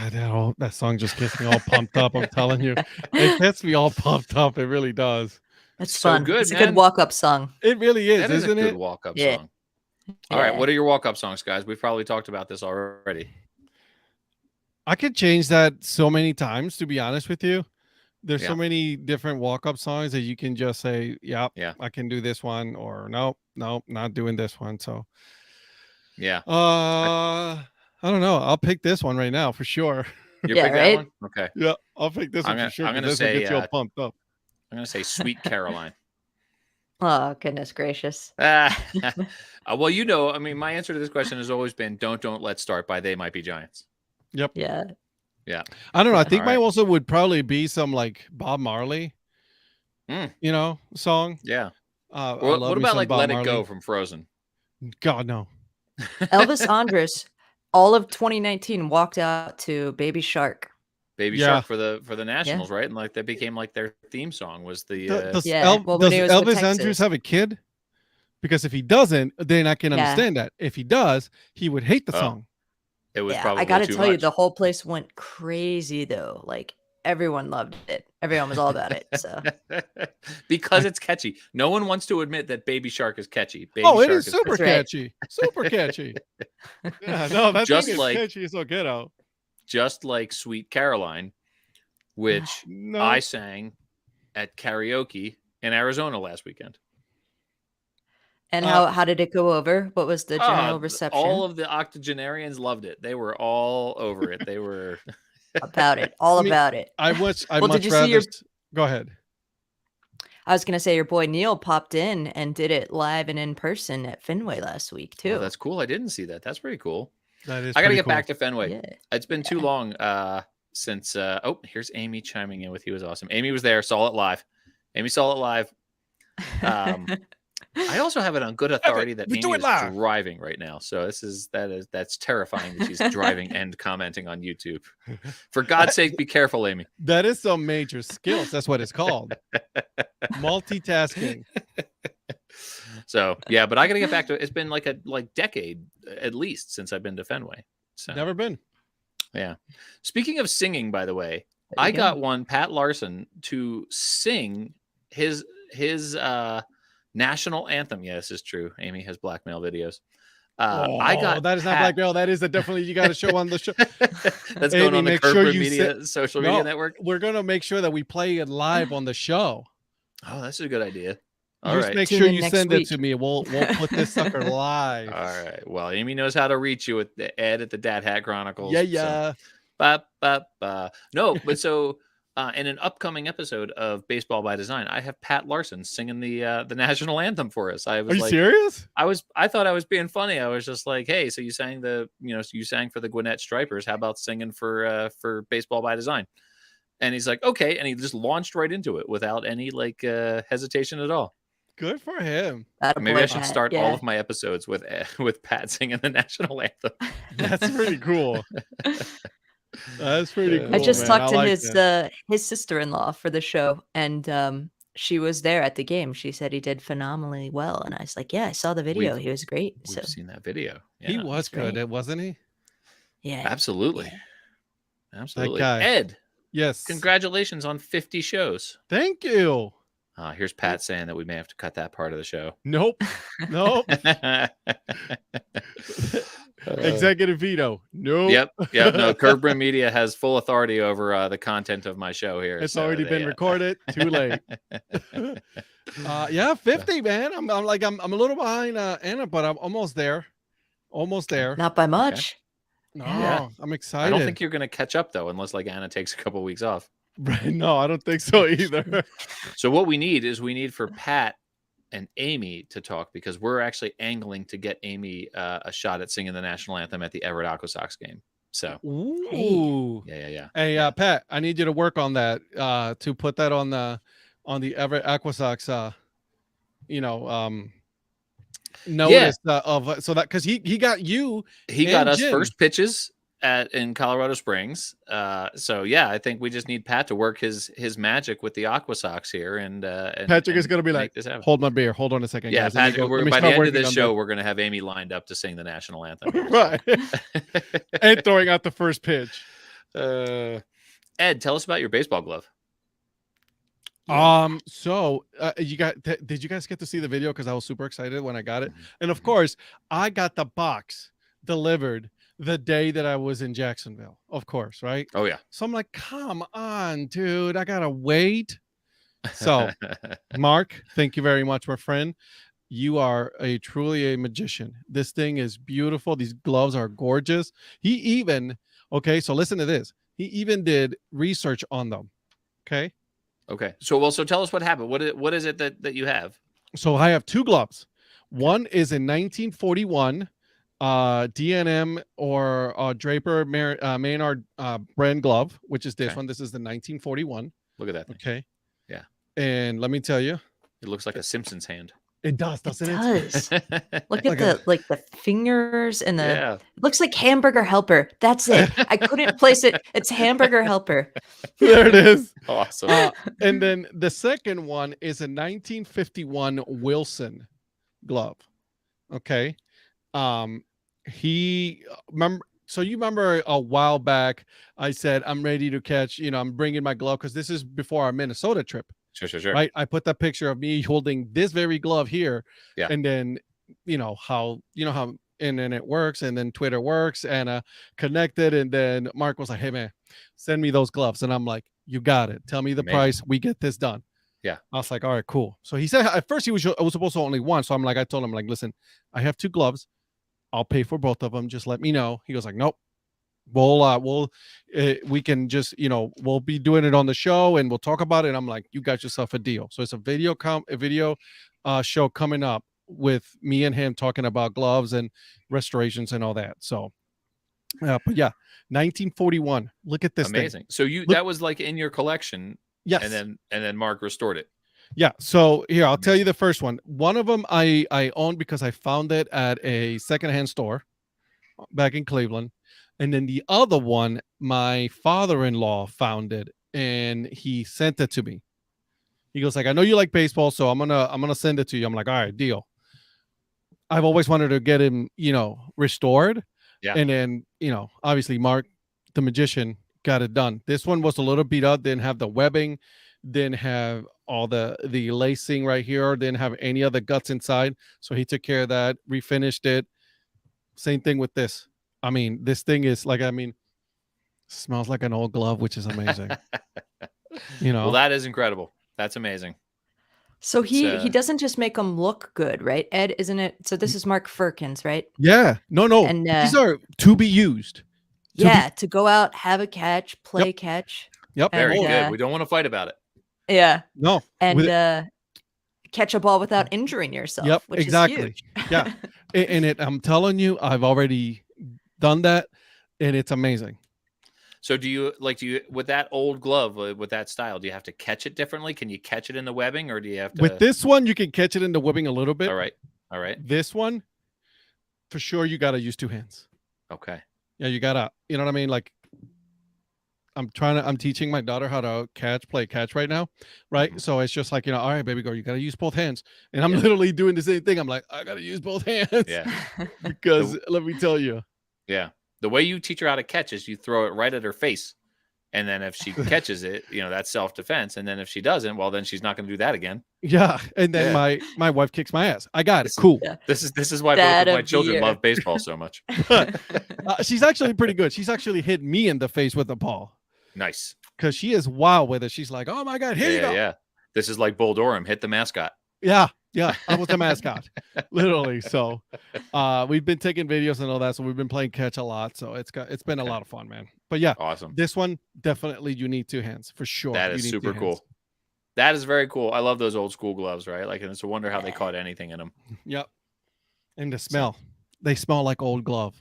that song just gets me all pumped up. I'm telling you, it gets me all pumped up. It really does. It's So fun. good, It's a good man. walk-up song. It really is, That is a isn't good it? walk-up Yeah. song. All right, Yeah. what are your walk-up songs, guys? We've probably talked about this already. I could change that so many times, to be honest with you. There's Yeah. so many different walk-up songs that you can just say, "Yep, Yeah. I can do this one," or "Nope, nope, not doing this one." So, Yeah. I don't know. I'll pick this one right now for sure. You Yeah, pick that right? one? Okay. Yeah, I'll pick this I'm one for sure gonna because this one say gets you all pumped up. I'm gonna say Sweet Caroline. Oh, goodness gracious. Well, I mean, my answer to this question has always been don't let's start by They Might Be Giants. Yep. Yeah. Yeah. I don't know. I think All mine right. also would probably be some like Bob Marley, song. Yeah. I What love me about some like Bob Let Marley. It Go from Frozen? God, no. Elvis Andrus, all of 2019 walked out to Baby Shark. Baby Yeah. Shark for the Nationals, right? And like that became like their theme song was the Does, Yeah, well, when does he was with Elvis Andrews Texas. have a kid? Because if he doesn't, then I can Yeah. understand that. If he does, he would hate the Oh. song. it was Yeah, probably I gotta too tell you, much. the whole place went crazy though. Like everyone loved it. Everyone was all about it. So because it's catchy. No one wants to admit that Baby Shark is catchy. Baby Oh, it Shark is super That's right. catchy. Super catchy. Yeah, no, that Just thing is like- catchy as all get out. just like Sweet Caroline, which No. I sang at karaoke in Arizona last weekend. and how did it go over? What was the general reception All of the octogenarians loved it. They were all over it. They were about it? All I mean, about it. I'd Well, much did you see rather. your- Go ahead. I was gonna say your boy Neil popped in and did it live and in person at Fenway last week too. Oh, that's cool. I didn't see that. That's pretty cool. That is I gotta pretty get cool. back to Fenway. Yeah. It's been too long since here's Amy chiming in with he was awesome. Amy was there, saw it live. Amy saw it live. I also have it on good authority that We do Amy it is live. driving right now. So that's terrifying that she's driving and commenting on YouTube. For God's sake, be careful, Amy. That is some major skills. That's what it's called. Multitasking. So yeah, but I gotta get back to it. It's been like a decade at least since I've been to Fenway. So Never been. yeah. Speaking of singing, by the way, There you I go. got one Pat Larson to sing his national anthem. Yeah, this is true. Amy has blackmail videos. I got that is not Pat- blackmail. That is definitely you got to show on the show. That's Amy, going on the make sure Kerber you Media social media network. We're gonna make sure that we play it live on the show. Oh, that's a good idea. All Just right. make Tune sure in you next send week. it to me. We'll put this sucker live. All right. Well, Amy knows how to reach you with the Ed at the Dad Hat Chronicles. Yeah, so- yeah. Ba, ba, ba. No, but so in an upcoming episode of Baseball by Design, I have Pat Larson singing the national anthem for us. I was Are you like, serious? I thought I was being funny. I was just like, hey, so you sang you sang for the Gwinnett Stripers. How about singing for Baseball by Design? And he's like, okay, and he just launched right into it without any hesitation at all. Good for him. Atta Maybe boy, I should Pat. start all Yeah. of my episodes with Pat singing the national anthem. That's pretty cool. That's pretty cool. I just man. talked to like his that. his sister-in-law for the show, and she was there at the game. She said he did phenomenally well, and I was like, "Yeah, I saw the video. He was great." We've So seen that video. He Yeah, was good, right. wasn't he? yeah, absolutely. Absolutely. guy. Ed, Yes. congratulations on 50 shows. Thank you. Here's Pat saying that we may have to cut that part of the show. Nope. Nope. Executive veto. Nope. Yep. No, Kerber Media has full authority over the content of my show here. It's so already been recorded. Too late. Yeah, 50, man. I'm a little behind Anna, but I'm almost there. Almost there. not by much. No, Yeah. I'm excited. I don't think you're going to catch up though, unless Anna takes a couple weeks off. No, I don't think so either. So what we need for Pat and Amy to talk, because we're actually angling to get Amy a shot at singing the national anthem at the Everett Aqua Sox game. So Ooh. yeah. Hey, Pat, I need you to work on that to put that on the Everett Aqua Sox notice of so that because he got you. He got and us Jim. first pitches in Colorado Springs. So yeah, I think we just need Pat to work his magic with the Aqua Sox here, and Patrick is going to be make like, this happen. "Hold my beer. Hold on a second, Yeah, guys. Let me Patrick, go- let me by the start end of working this on show, we're going to have Amy lined up to sing the national anthem. right, and throwing out the first pitch." Ed, tell us about your baseball glove. So you did you guys get to see the video? Because I was super excited when I got it. Mhm. And of Mhm. course, I got the box delivered the day that I was in Jacksonville, of course, right? Oh yeah. So I'm like, come on, dude, I gotta wait. So, Mark, thank you very much, my friend. You are truly a magician. This thing is beautiful. These gloves are gorgeous. He even, okay, so listen to this. He even did research on them. Okay. Okay. So tell us what happened. What is it that you have? So I have two gloves. Okay. One is in 1941 DNM or Draper Maynard brand glove, which is this Okay. one. This is the 1941. Look at that thing. Okay. Yeah. And let me tell you, It looks like a Simpsons hand. it does, It doesn't it? does. Look Like at the fingers and the Yeah. it looks like Hamburger Helper. That's it. I couldn't place it. It's Hamburger Helper. There it is. Awesome. And then the second one is a 1951 Wilson glove. Okay. He remember. So you remember a while back, I said I'm ready to catch. I'm bringing my glove because this is before our Minnesota trip, Sure. right? I put that picture of me holding this very glove here, Yeah. and then how internet works, and then Twitter works, and connected, and then Mark was like, "Hey man, send me those gloves," and I'm like, "You got it. Tell me the Amazing. price. We get this done." Yeah. I was like, "All right, cool." So he said at first I was supposed to only one, so I told him like, "Listen, I have two gloves. I'll pay for both of them. Just let me know." He goes like, "Nope. We can just, we'll be doing it on the show and we'll talk about it." And I'm like, "You got yourself a deal." So it's a video show coming up with me and him talking about gloves and restorations and all that. So, but yeah, 1941. Look at this thing. Amazing. So Look, that was like in your collection, yes. and then Mark restored it. Yeah. So here, I'll tell you Amazing. the first one. One of them I owned because I found it at a secondhand store back in Cleveland. And then the other one, my father-in-law found it and he sent it to me. He goes like, "I know you like baseball, so I'm gonna send it to you." I'm like, "All right, deal." I've always wanted to get him, restored. Yeah. And then, obviously Mark, the magician, got it done. This one was a little beat up, didn't have the webbing, didn't have all the lacing right here, didn't have any of the guts inside. So he took care of that, refinished it. Same thing with this. I mean, this thing is like, smells like an old glove, which is amazing. Well, that is incredible. That's amazing. So he doesn't just make them look good, right? Ed, isn't it? So this is Mark Firkins, right? Yeah. No. And These are to be used. to go out, have a catch, play catch. Yep. Very And, good. We don't want to fight about it. Yeah. No. And catch a ball without injuring yourself, Yep, which exactly. is huge. Yeah. And I'm telling you, I've already done that and it's amazing. So do you with that old glove, with that style, do you have to catch it differently? Can you catch it in the webbing, or do you have to? With this one, you can catch it in the whipping a little bit. All right. This one, for sure, you got to use two hands. Okay. Yeah, you got to, you know what I mean? Like, I'm teaching my daughter how to play catch right now. Right. Mhm. So it's just like, all right, baby girl, you got to use both hands. And I'm Yeah. literally doing the same thing. I'm like, I got to use both hands. Yeah. Because let me tell you. Yeah. The way you teach her how to catch is you throw it right at her face. And then if she catches it, that's self-defense. And then if she doesn't, well, then she's not going to do that again. Yeah. And then my wife kicks my ass. I got it. Cool. Yeah. This is why Dad both of my of the children year. love baseball so much. She's actually pretty good. She's actually hit me in the face with the ball. Nice. Because she is wild with it. She's like, "Oh my God, here you go." Yeah. This is like Bull Durham, hit the mascot. Yeah. I was the mascot. Literally. So we've been taking videos and all that. So we've been playing catch a lot. So it's been a lot of fun, man. But yeah, Awesome. this one definitely you need two hands for sure. That is super cool. That is very cool. I love those old school gloves, right? Like, and it's a wonder how they caught anything in them. Yep. And the smell. They smell like old glove.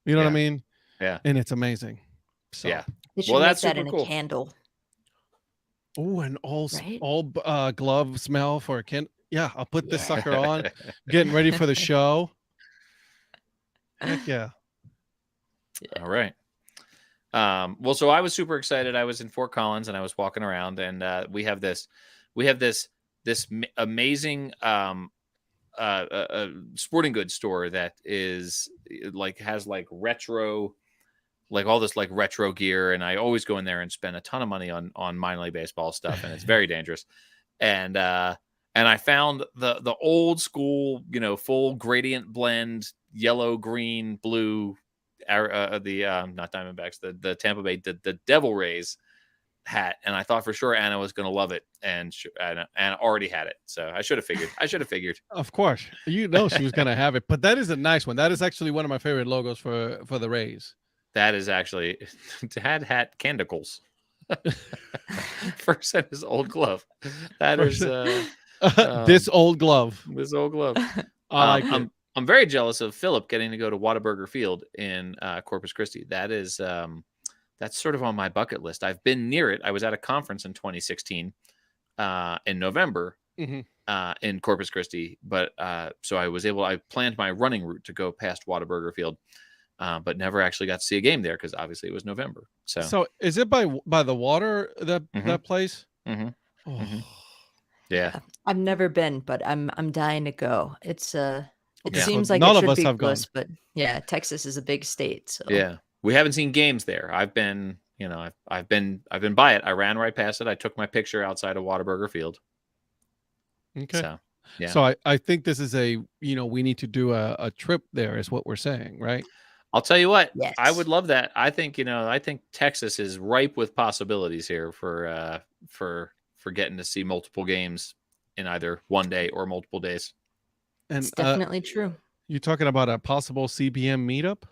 You know what I mean? Yeah. And it's amazing. So yeah. They should make that's that super in cool. a candle. Oh, and all Right? glove smell for a kid. Yeah, I'll put this sucker on. Getting ready for the show. Heck yeah. All right. Well, so I was super excited. I was in Fort Collins and I was walking around, and we have this amazing sporting goods store that is has retro like all this like retro gear, and I always go in there and spend a ton of money on minor league baseball stuff, and it's very dangerous. And I found the old school, full gradient blend, yellow, green, blue, the not Diamondbacks, the Tampa Bay, the Devil Rays hat, and I thought for sure Anna was going to love it, and Anna already had it, so I should have figured. Of course, she was gonna have it, but that is a nice one. That is actually one of my favorite logos for the Rays. That is actually Dad hat candicles. First in his old glove. That is this old glove. This old glove. I like it. I'm very jealous of Philip getting to go to Whataburger Field in Corpus Christi. That is that's sort of on my bucket list. I've been near it. I was at a conference in 2016 in November in Corpus Christi, but so I planned my running route to go past Whataburger Field. But never actually got to see a game there because obviously it was November. So is it by the water that place? Mm-hmm. Oh. Mm-hmm. Yeah, I've never been, but I'm dying to go. It seems like none it of should us be have close, gone. but yeah, Texas is a big state. So yeah. We haven't seen games there. I've been, I've been by it. I ran right past it. I took my picture outside of Whataburger Field. Okay. So yeah. So I think this is we need to do a trip there, is what we're saying, right? I'll tell you what, yes. I would love that. I think Texas is ripe with possibilities here for getting to see multiple games in either one day or multiple days. And it's definitely true. You're talking about a possible CBM meetup?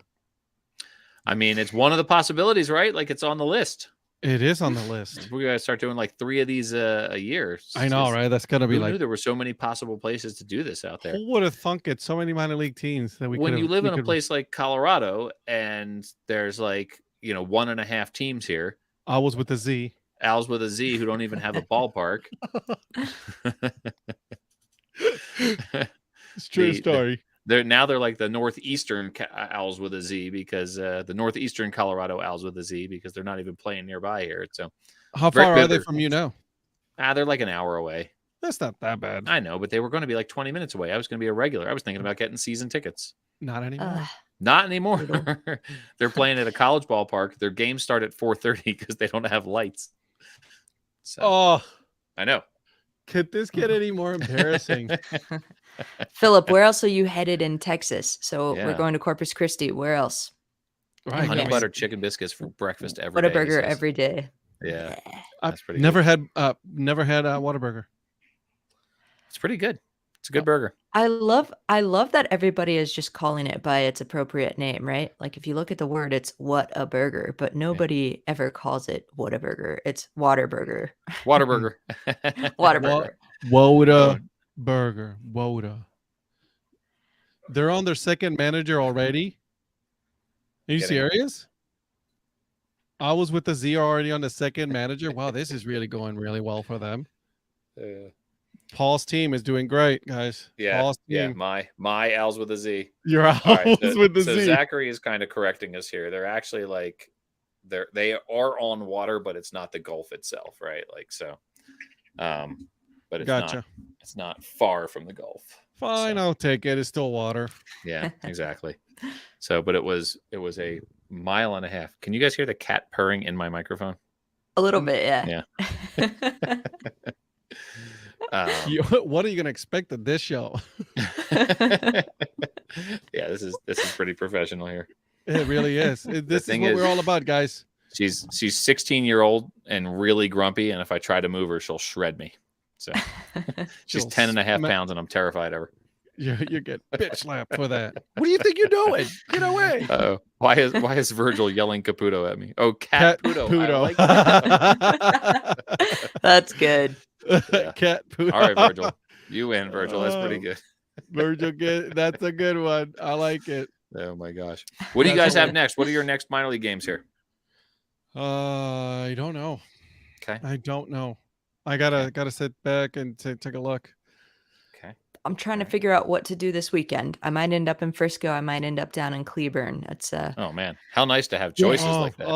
I mean, it's one of the possibilities, right? Like it's on the list. It is on the list. We're gonna start doing like 3 of these a year. I know, right? That's gonna be who like, knew there were so many possible places to do this out there. who would have thunk it? So many minor league teams that when you live in a place like Colorado and there's like 1.5 teams here. Owls with a Z. Owls with a Z who don't even have a ballpark. It's true story. They're like the northeastern Owls with a Z because the northeastern Colorado Owls with a Z because they're not even playing nearby here. So how far are they from you now? They're like an hour away. That's not that bad. I know, but they were going to be like 20 minutes away. I was going to be a regular. I was thinking about getting season tickets. Not anymore. Not anymore. They're playing at a college ballpark. Their games start at 4:30 because they don't have lights. So, I know. Could this get any more embarrassing? Philip, where else are you headed in Texas? So we're going to Corpus Christi. Where else? Right. Honey butter chicken biscuits for breakfast every day. Whataburger every day. Yeah. That's pretty good. Never had Whataburger. It's pretty good. It's a good burger. I love that everybody is just calling it by its appropriate name, right? Like if you look at the word, it's what a burger, but nobody ever calls it Whataburger. It's Waterburger. Waterburger. Waterburger. Burger. Woda. They're on their second manager already. Are you serious? I was with the Z already on the second manager. Wow, this is really going really well for them. Paul's team is doing great, guys. Yeah, Paul's yeah. team. My Owls with a Z. Your Owls with the Z. So Zachary is kind of correcting us here. They're actually like they are on water, but it's not the Gulf itself, right? Like so. But it's not far from the Gulf. Fine, I'll take it. It's still water. Yeah, exactly. So, but it was a mile and a half. Can you guys hear the cat purring in my microphone? A little bit, yeah. Yeah. What are you gonna expect at this show? Yeah, this is pretty professional here. It really is. This is what we're all about, guys. She's 16-year-old and really grumpy, and if I try to move her, she'll shred me. So she's 10.5 pounds, and I'm terrified of her. You get bitch slapped for that. What do you think you're doing? Get away! Why is Virgil yelling Caputo at me? Oh, Cat Puto. Puto. That's good. Yeah. Cat Puto. All right, Virgil. You win, Virgil. That's pretty good. Virgil, that's a good one. I like it. Oh my gosh. What do you guys have next? What are your next minor league games here? I don't know. Okay. I don't know. I gotta sit back and take a look. Okay. I'm trying to figure out what to do this weekend. I might end up in Frisco. I might end up down in Cleburne. It's oh man, how nice to have choices like that.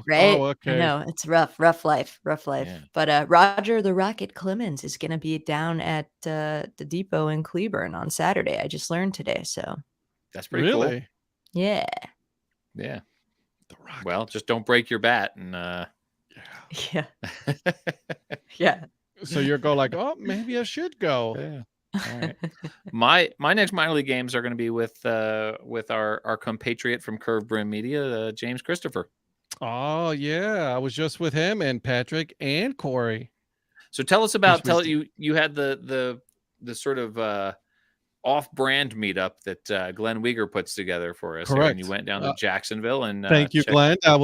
Right? Okay. No, it's rough life. Yeah. But Roger the Rocket Clemens is gonna be down at the depot in Cleburne on Saturday. I just learned today, so that's pretty cool. Yeah. Yeah. The Rocket. Well, just don't break your bat, and Yeah. Yeah. so you're go like, oh, maybe I should go. yeah. All right. My next minor league games are going to be with our compatriot from Curve Brim Media, James Christopher. Oh yeah, I was just with him and Patrick and Corey. So tell us Which about was you had the sort of off-brand meetup that Glenn Weger puts together for us here, and you correct. went down to Jacksonville and Thank you, checked. Glenn. That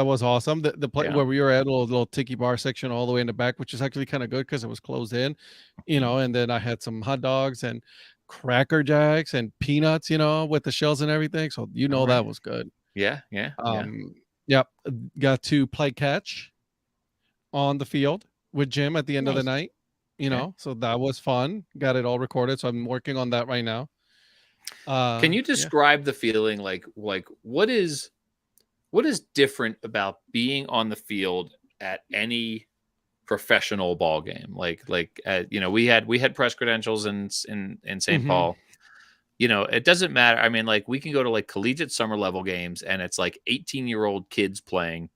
was awesome. The play Yeah. where we were at a little tiki bar section all the way in the back, which is actually kind of good because it was closed in, you know. And then I had some hot dogs and cracker jacks and peanuts, you know, with the shells and everything. So you All know right. that was good. Yeah. Yeah. Yeah. Yep. Got to play catch on the field with Jim at the end of the Nice. night, you Okay. know. So that was fun. Got it all recorded. So I'm working on that right now. Can you Yeah. describe the feeling like what is different about being on the field at any professional ball game? You know, we had press credentials in St. Mhm. Paul. You know, it doesn't matter. I mean, like, we can go to like collegiate summer level games and it's like 18-year-old kids playing,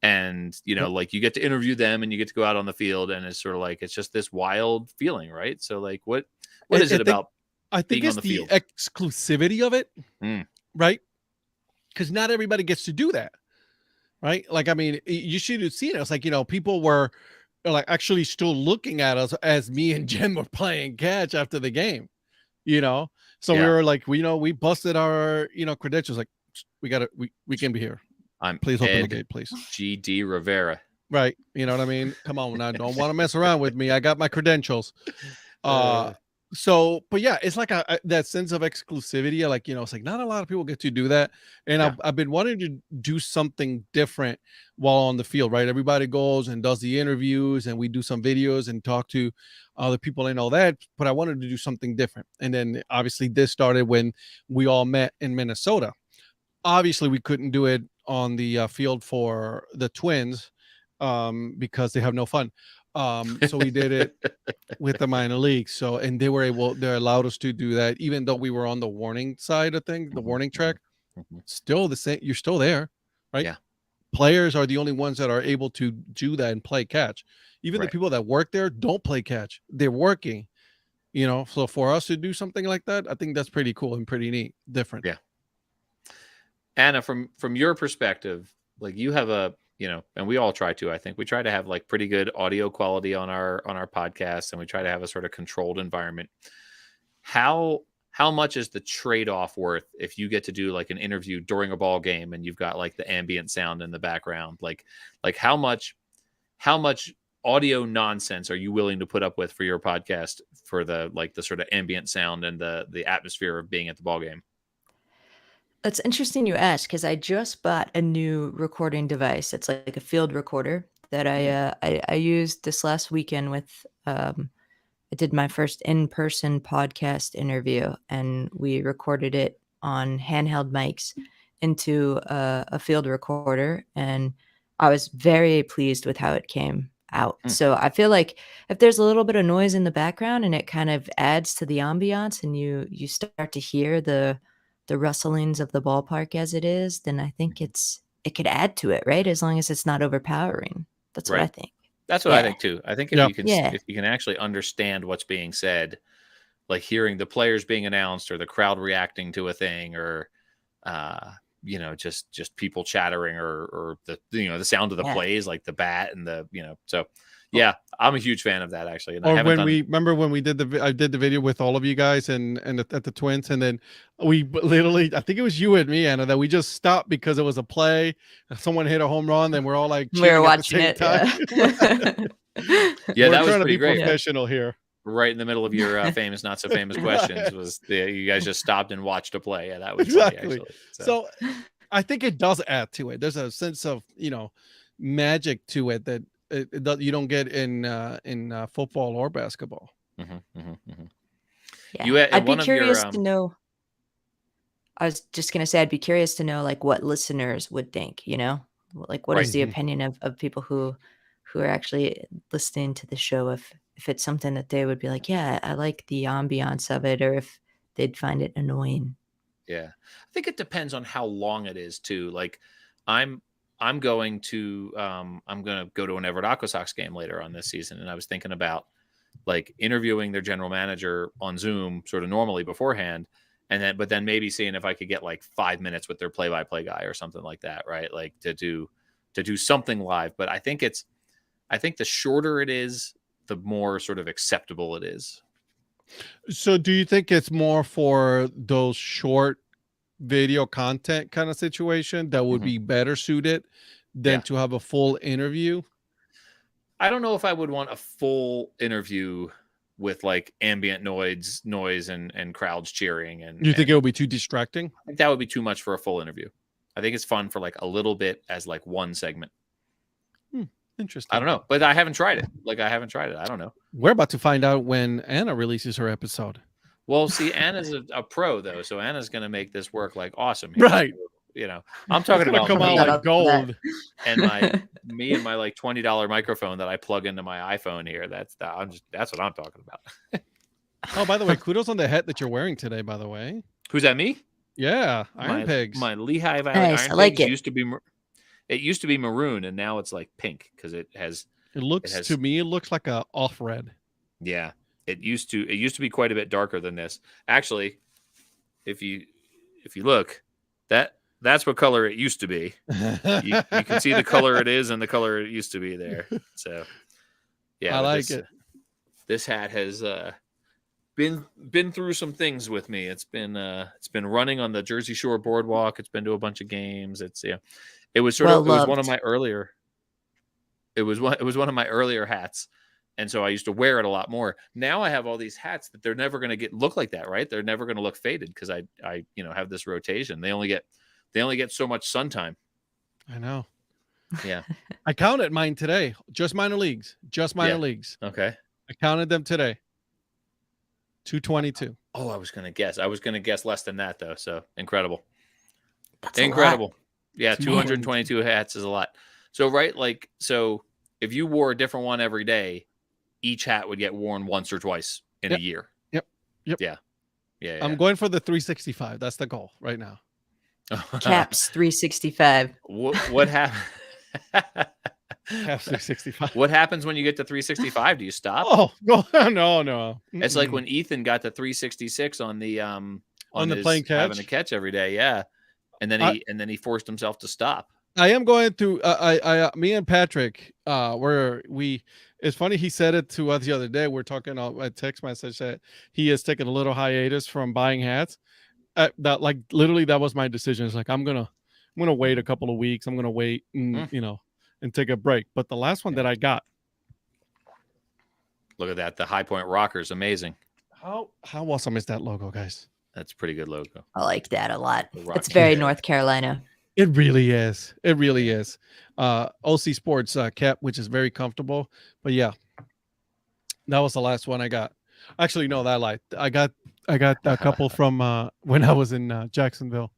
and you know, Yep. like, you get to interview them and you get to go out on the field, and it's sort of like, it's just this wild feeling, right? So like, what is I it think about I think being on it's the the field? exclusivity of it, Mm, right? Because not everybody gets to do that, right? Like, I mean, you should have seen it. It's like, you know, people were like actually still looking at us as me and Jim were playing catch after the game, you know. So we yeah. were like, we busted our, you know, credentials. Like, we can be here. I'm Please open the Ed gate, please. G.D. Rivera. Right. You know what I mean? Come on now. Don't want to mess around with me. I got my credentials. Uh Uh, so but yeah, it's like that sense of exclusivity. Like, you know, it's like not a lot of people get to do that. And yeah. I've been wanting to do something different while on the field, right? Everybody goes and does the interviews and we do some videos and talk to other people and all that. But I wanted to do something different. And then obviously this started when we all met in Minnesota. Obviously we couldn't do it on the field for the Twins because they have no fun. So we did it with the minor leagues. So, and they allowed us to do that, even though we were on the warning side of things, the Mhm, warning mhm, track. mhm. Still the same. You're still there, right? Yeah. Players are the only ones that are able to do that and play catch. Even the Right. people that work there don't play catch. They're working, you know. So for us to do something like that, I think that's pretty cool and pretty neat, different. Yeah. Anna, from your perspective, like, you have you know, and we all try to, I think we try to have like pretty good audio quality on our podcast, and we try to have a sort of controlled environment. How much is the trade-off worth if you get to do like an interview during a ball game and you've got like the ambient sound in the background? Like how much audio nonsense are you willing to put up with for your podcast, for the sort of ambient sound and the atmosphere of being at the ball game? That's interesting you ask, because I just bought a new recording device. It's like a field recorder that Mm, I used this last weekend with, I did my first in-person podcast interview, and we recorded it on handheld mics into a field recorder, and I was very pleased with how it came out. mm, So I feel like if there's a little bit of noise in the background and it kind of adds to the ambiance, and you start to hear the rustlings of the ballpark as it is, then I think mhm. it could add to it, right? As long as it's not overpowering. That's what I Right. think. That's what I Yeah. think too. I think Yeah. Yeah. if you can actually understand what's being said, like hearing the players being announced or the crowd reacting to a thing, or uh you know, just people chattering, or the, you know, the sound of the Yeah. plays, like the bat and the, you know, so yeah, I'm a huge fan of that, actually, and I Or haven't when done. we remember when we did I did the video with all of you guys and at the Twins, and then literally, I think it was you and me, Anna, that we just stopped because it was a play. Someone hit a home run, then we're all like We were cheering at the watching same it, time. yeah. Yeah, We're that was trying to pretty be great. Yeah. professional here. Right in the middle of your famous not so famous questions, Right. was you guys just stopped and watched a play. Yeah, that was funny, Exactly. actually. So So I think it does add to it. There's a sense of, you know, magic to it that you don't get in football or basketball. mhm, mhm, mhm. Yeah. You had in I'd be one of your curious to know I was just gonna say I'd be curious to know, like, what listeners would think, you know? Like, what is right. the Mhm. opinion of people who are actually listening to the show, if it's something that they would be like, "Yeah, I like the ambiance of it," or if they'd find it annoying. Yeah. I think it depends on how long it is too. Like, I'm I'm going to go to an Everett Aqua Sox game later on this season, and I was thinking about like interviewing their general manager on Zoom sort of normally beforehand, and then maybe seeing if I could get like 5 minutes with their play-by-play guy or something like that, right? Like to do something live. But I think the shorter it is, the more sort of acceptable it is. So do you think it's more for those short video content kind of situation that would Mhm. be better suited than Yeah. to have a full interview? I don't know if I would want a full interview with like ambient noise and crowds cheering You think it and would be too distracting? I think that would be too much for a full interview. I think it's fun for like a little bit as like one segment. I Interesting. don't know, but I haven't tried it. Like I haven't tried it. I don't know. We're about to find out when Anna releases her episode. Well, see, Anna's a pro though, so Anna's going to make this work like awesome. Here. Right. You know, I'm It's talking gonna about come out me Shut like up for that. gold. and my like $20 microphone that I plug into my iPhone here. That's what I'm talking about. Oh, by the way, kudos on the hat that you're wearing today, by the way. Who's that? Me? Yeah, Iron Pigs. My Lehigh Valley Nice, Iron I like Pigs it. used to be maroon, and now it's like pink because it has. It looks has- to me, it looks like a off red. Yeah, it used to be quite a bit darker than this. Actually, if you look, that's what color it used to be. You can see the color it is and the color it used to be there. So, yeah, I but like it. This hat has been through some things with me. It's been running on the Jersey Shore boardwalk. It's been to a bunch of games. It was it was one of my earlier. It was one of my earlier hats, and so I used to wear it a lot more. Now I have all these hats that they're never going to look like that, right? They're never going to look faded because I have this rotation. They only get so much sun time. I know. Yeah. I counted mine today. Just minor leagues. Just minor leagues. Okay. I counted them today. 222. Oh, I was going to guess. I was going to guess less than that though. So incredible. That's a lot. Incredible. Yeah, 222. 222 hats is a lot. So right, like if you wore a different one every day, each hat would get worn once or twice in a year. Yep. Yeah. I'm going for the 365. That's the goal right now. Caps 365. What happened? Have 365. What happens when you get to 365? Do you stop? Oh, no. It's like when Ethan got to 366 on the On the playing having catch? a catch every day, yeah. And then he forced himself to stop. I am going through. Me and Patrick, it's funny. He said it to us the other day. We're talking on a text message that he has taken a little hiatus from buying hats. That like literally that was my decision. It's like I'm gonna wait a couple of weeks. I'm gonna wait and and take a break. But the last one that I got. Look at that. The High Point Rockers, amazing. How awesome is that logo, guys? That's a pretty good logo. I like that a lot. The Rock It's very Kid. North Carolina. It really is. It really is. OC Sports cap, which is very comfortable. But yeah, that was the last one I got. Actually, no, that lied. I got a couple from when I was in Jacksonville.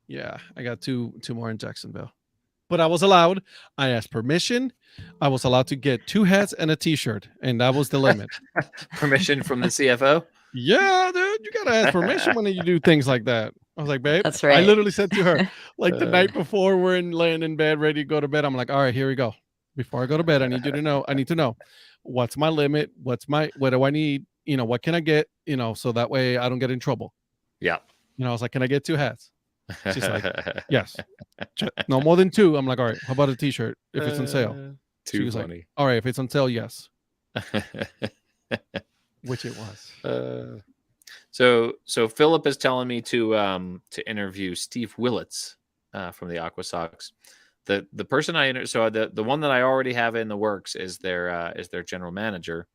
Yeah, I got two more in Jacksonville. But I was allowed. I asked permission. I was allowed to get 2 hats and a T-shirt, and that was the limit. Permission from the CFO? Yeah, dude, you gotta ask permission when you do things like that. I was like, babe, That's I right. literally said to her, like the night before we're laying in bed, ready to go to bed. I'm like, all right, here we go. Before I go to bed, I need to know what's my limit, what do I need, what can I get, so that way I don't get in trouble. Yeah. I was like, can I get 2 hats? She's like, yes. No more than 2. I'm like, all right, how about a T-shirt if it's on sale? She Too was funny. like, all right, if it's on sale, yes. Which it was. So Philip is telling me to interview Steve Willits from the Aqua Sox. The person the one that I already have in the works is their general manager,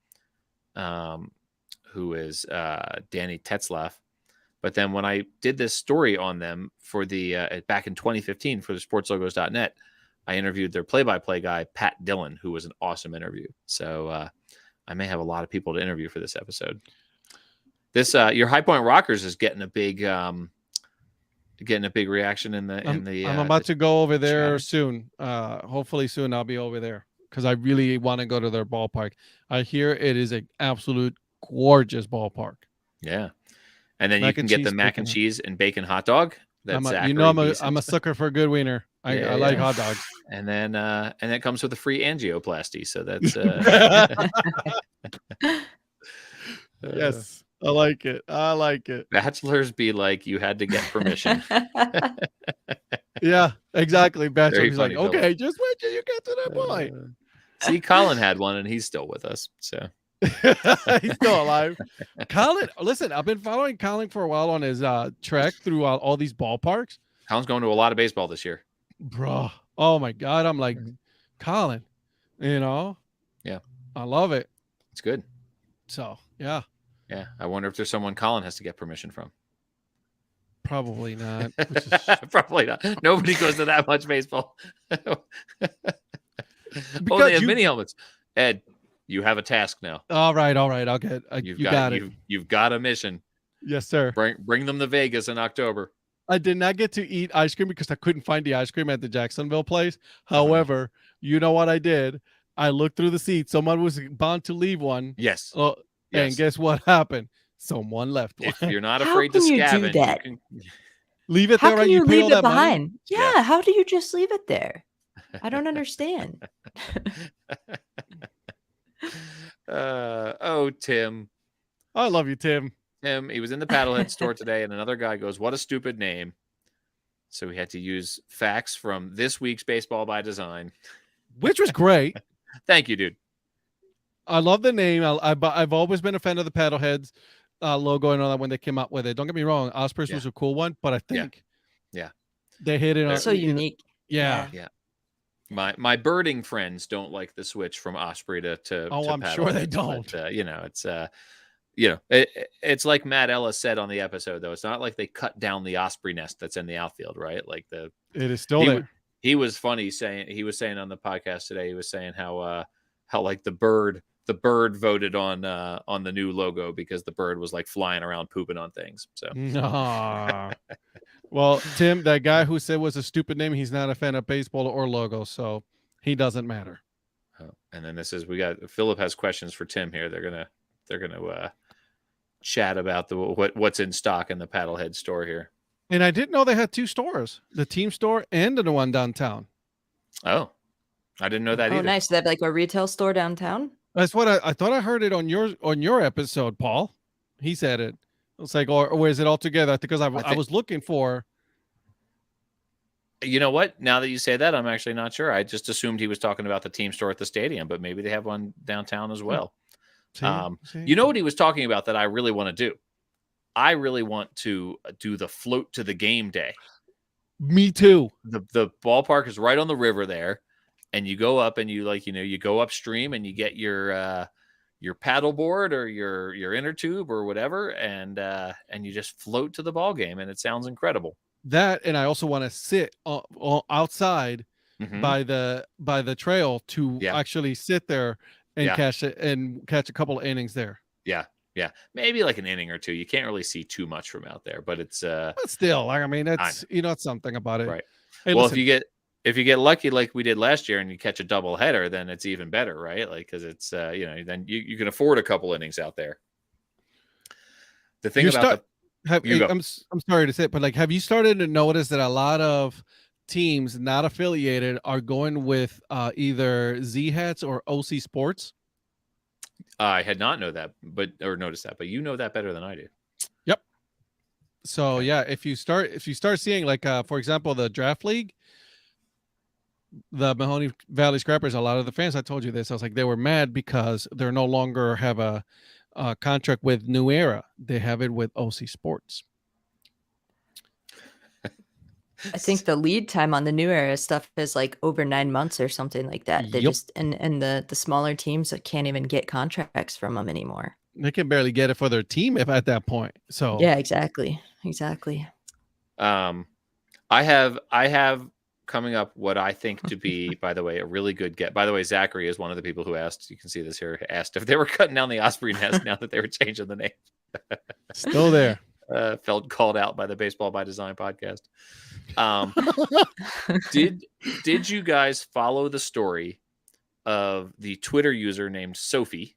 who is Danny Tetzlaff. But then when I did this story on them for the back in 2015 for the sportslogos.net, I interviewed their play-by-play guy, Pat Dillon, who was an awesome interview. So I may have a lot of people to interview for this episode. This your High Point Rockers is getting a big reaction in the. I'm about to go over there chatter. soon. Hopefully soon I'll be over there because I really want to go to their ballpark. I hear it is an absolute gorgeous ballpark. Yeah, and then Mac you can and get the cheese mac and bacon. cheese and bacon hot dog. that I'm a, Zachary I'm a Beeson. sucker for a good wiener. I like hot dogs. And then it comes with a free angioplasty. So that's Yes, I like it. I like it. bachelors be like, you had to get permission. Yeah, exactly. Bachelor, Very he's like, funny, Philip. okay, just wait till you get to that point. See, Colin had one, and he's still with us. So He's still alive. Colin, listen, I've been following Colin for a while on his trek through all these ballparks. Colin's going to a lot of baseball this year. Bro, oh my God. I'm like, Colin, Yeah, I love it. it's good. So, yeah, Yeah, I wonder if there's someone Colin has to get permission from. probably not. Probably not. Nobody goes to that much baseball. Because Only have mini helmets. Ed, you have a task now. All right. I'll get You've you got it. You've got a mission. Yes, sir. Bring them to Vegas in October. I did not get to eat ice cream because I couldn't find the ice cream at the Jacksonville place. However, you know what I did? I looked through the seats. Someone was bound to leave one. Yes. And Yes. guess what happened? Someone left one. If you're not How afraid to can you do scavenge, that? you can. Leave it How there, can right? you pay all leave it that money? behind? Yeah. Yeah, how do you just leave it there? I don't understand. Tim. I love you, Tim. Tim, he was in the Paddlehead store today, and another guy goes, "What a stupid name." So we had to use facts from this week's Baseball by Design. Which was great. Thank you, dude. I love the name. I've always been a fan of the Paddleheads logo and all that when they came out with it. Don't get me wrong. Osprey's was a cool one, but I think Yeah. they hit it on So unique. Yeah. My birding friends don't like the switch from Osprey to Oh, to I'm sure they Paddleheads, don't. but, it's like Matt Ellis said on the episode, though. It's not like they cut down the Osprey nest that's in the outfield, right? Like It is still there. He was funny saying on the podcast today. He was saying how like the bird voted on the new logo because the bird was like flying around pooping on things. So well, Tim, that guy who said was a stupid name, he's not a fan of baseball or logo, so he doesn't matter. And then Philip has questions for Tim here. They're gonna chat about what's in stock in the Paddlehead store here. And I didn't know they had two stores, the team store and the one downtown. Oh, I didn't know that Oh, either. nice. They have like a retail store downtown. That's what I thought. I heard it on your episode, Paul. He said it. It's like, or is it all together? Because I was looking for. You know what? Now that you say that, I'm actually not sure. I just assumed he was talking about the team store at the stadium, but maybe they have one downtown as well. See? You know what he was talking about that I really want to do? I really want to do the float to the game day. Me too. The ballpark is right on the river there, and you go up and you go upstream and you get your paddle board or your inner tube or whatever, and you just float to the ball game, and it sounds incredible. That, and I also want to sit outside by the trail to actually sit there and catch a couple of innings there. Yeah, maybe like an inning or two. You can't really see too much from out there, but it's but still, I mean, it's it's something about it, right? Hey, well, listen, if you get lucky like we did last year and you catch a double header, then it's even better, right? Like because it's then you can afford a couple innings out there. The thing I'm sorry to say it, but like, have you started to notice that a lot of teams not affiliated are going with either Z hats or OC Sports? I had not noticed that, but you know that better than I do. Yep. So yeah, if you start seeing like for example the draft league, the Mahoney Valley Scrappers, a lot of the fans, I told you this, I was like, they were mad because they're no longer have a contract with New Era. They have it with OC Sports. I think the lead time on the New Era stuff is like over 9 months or something like that. They just and the smaller teams can't even get contracts from them anymore. They can barely get it for their team at that point. So yeah, exactly. I have coming up what I think to be, by the way, a really good get. By the way, Zachary is one of the people who asked. You can see this here. Asked if they were cutting down the Osprey nest now that they were changing the name. Still there. Felt called out by the Baseball by Design podcast. Did you guys follow the story of the Twitter user named Sophie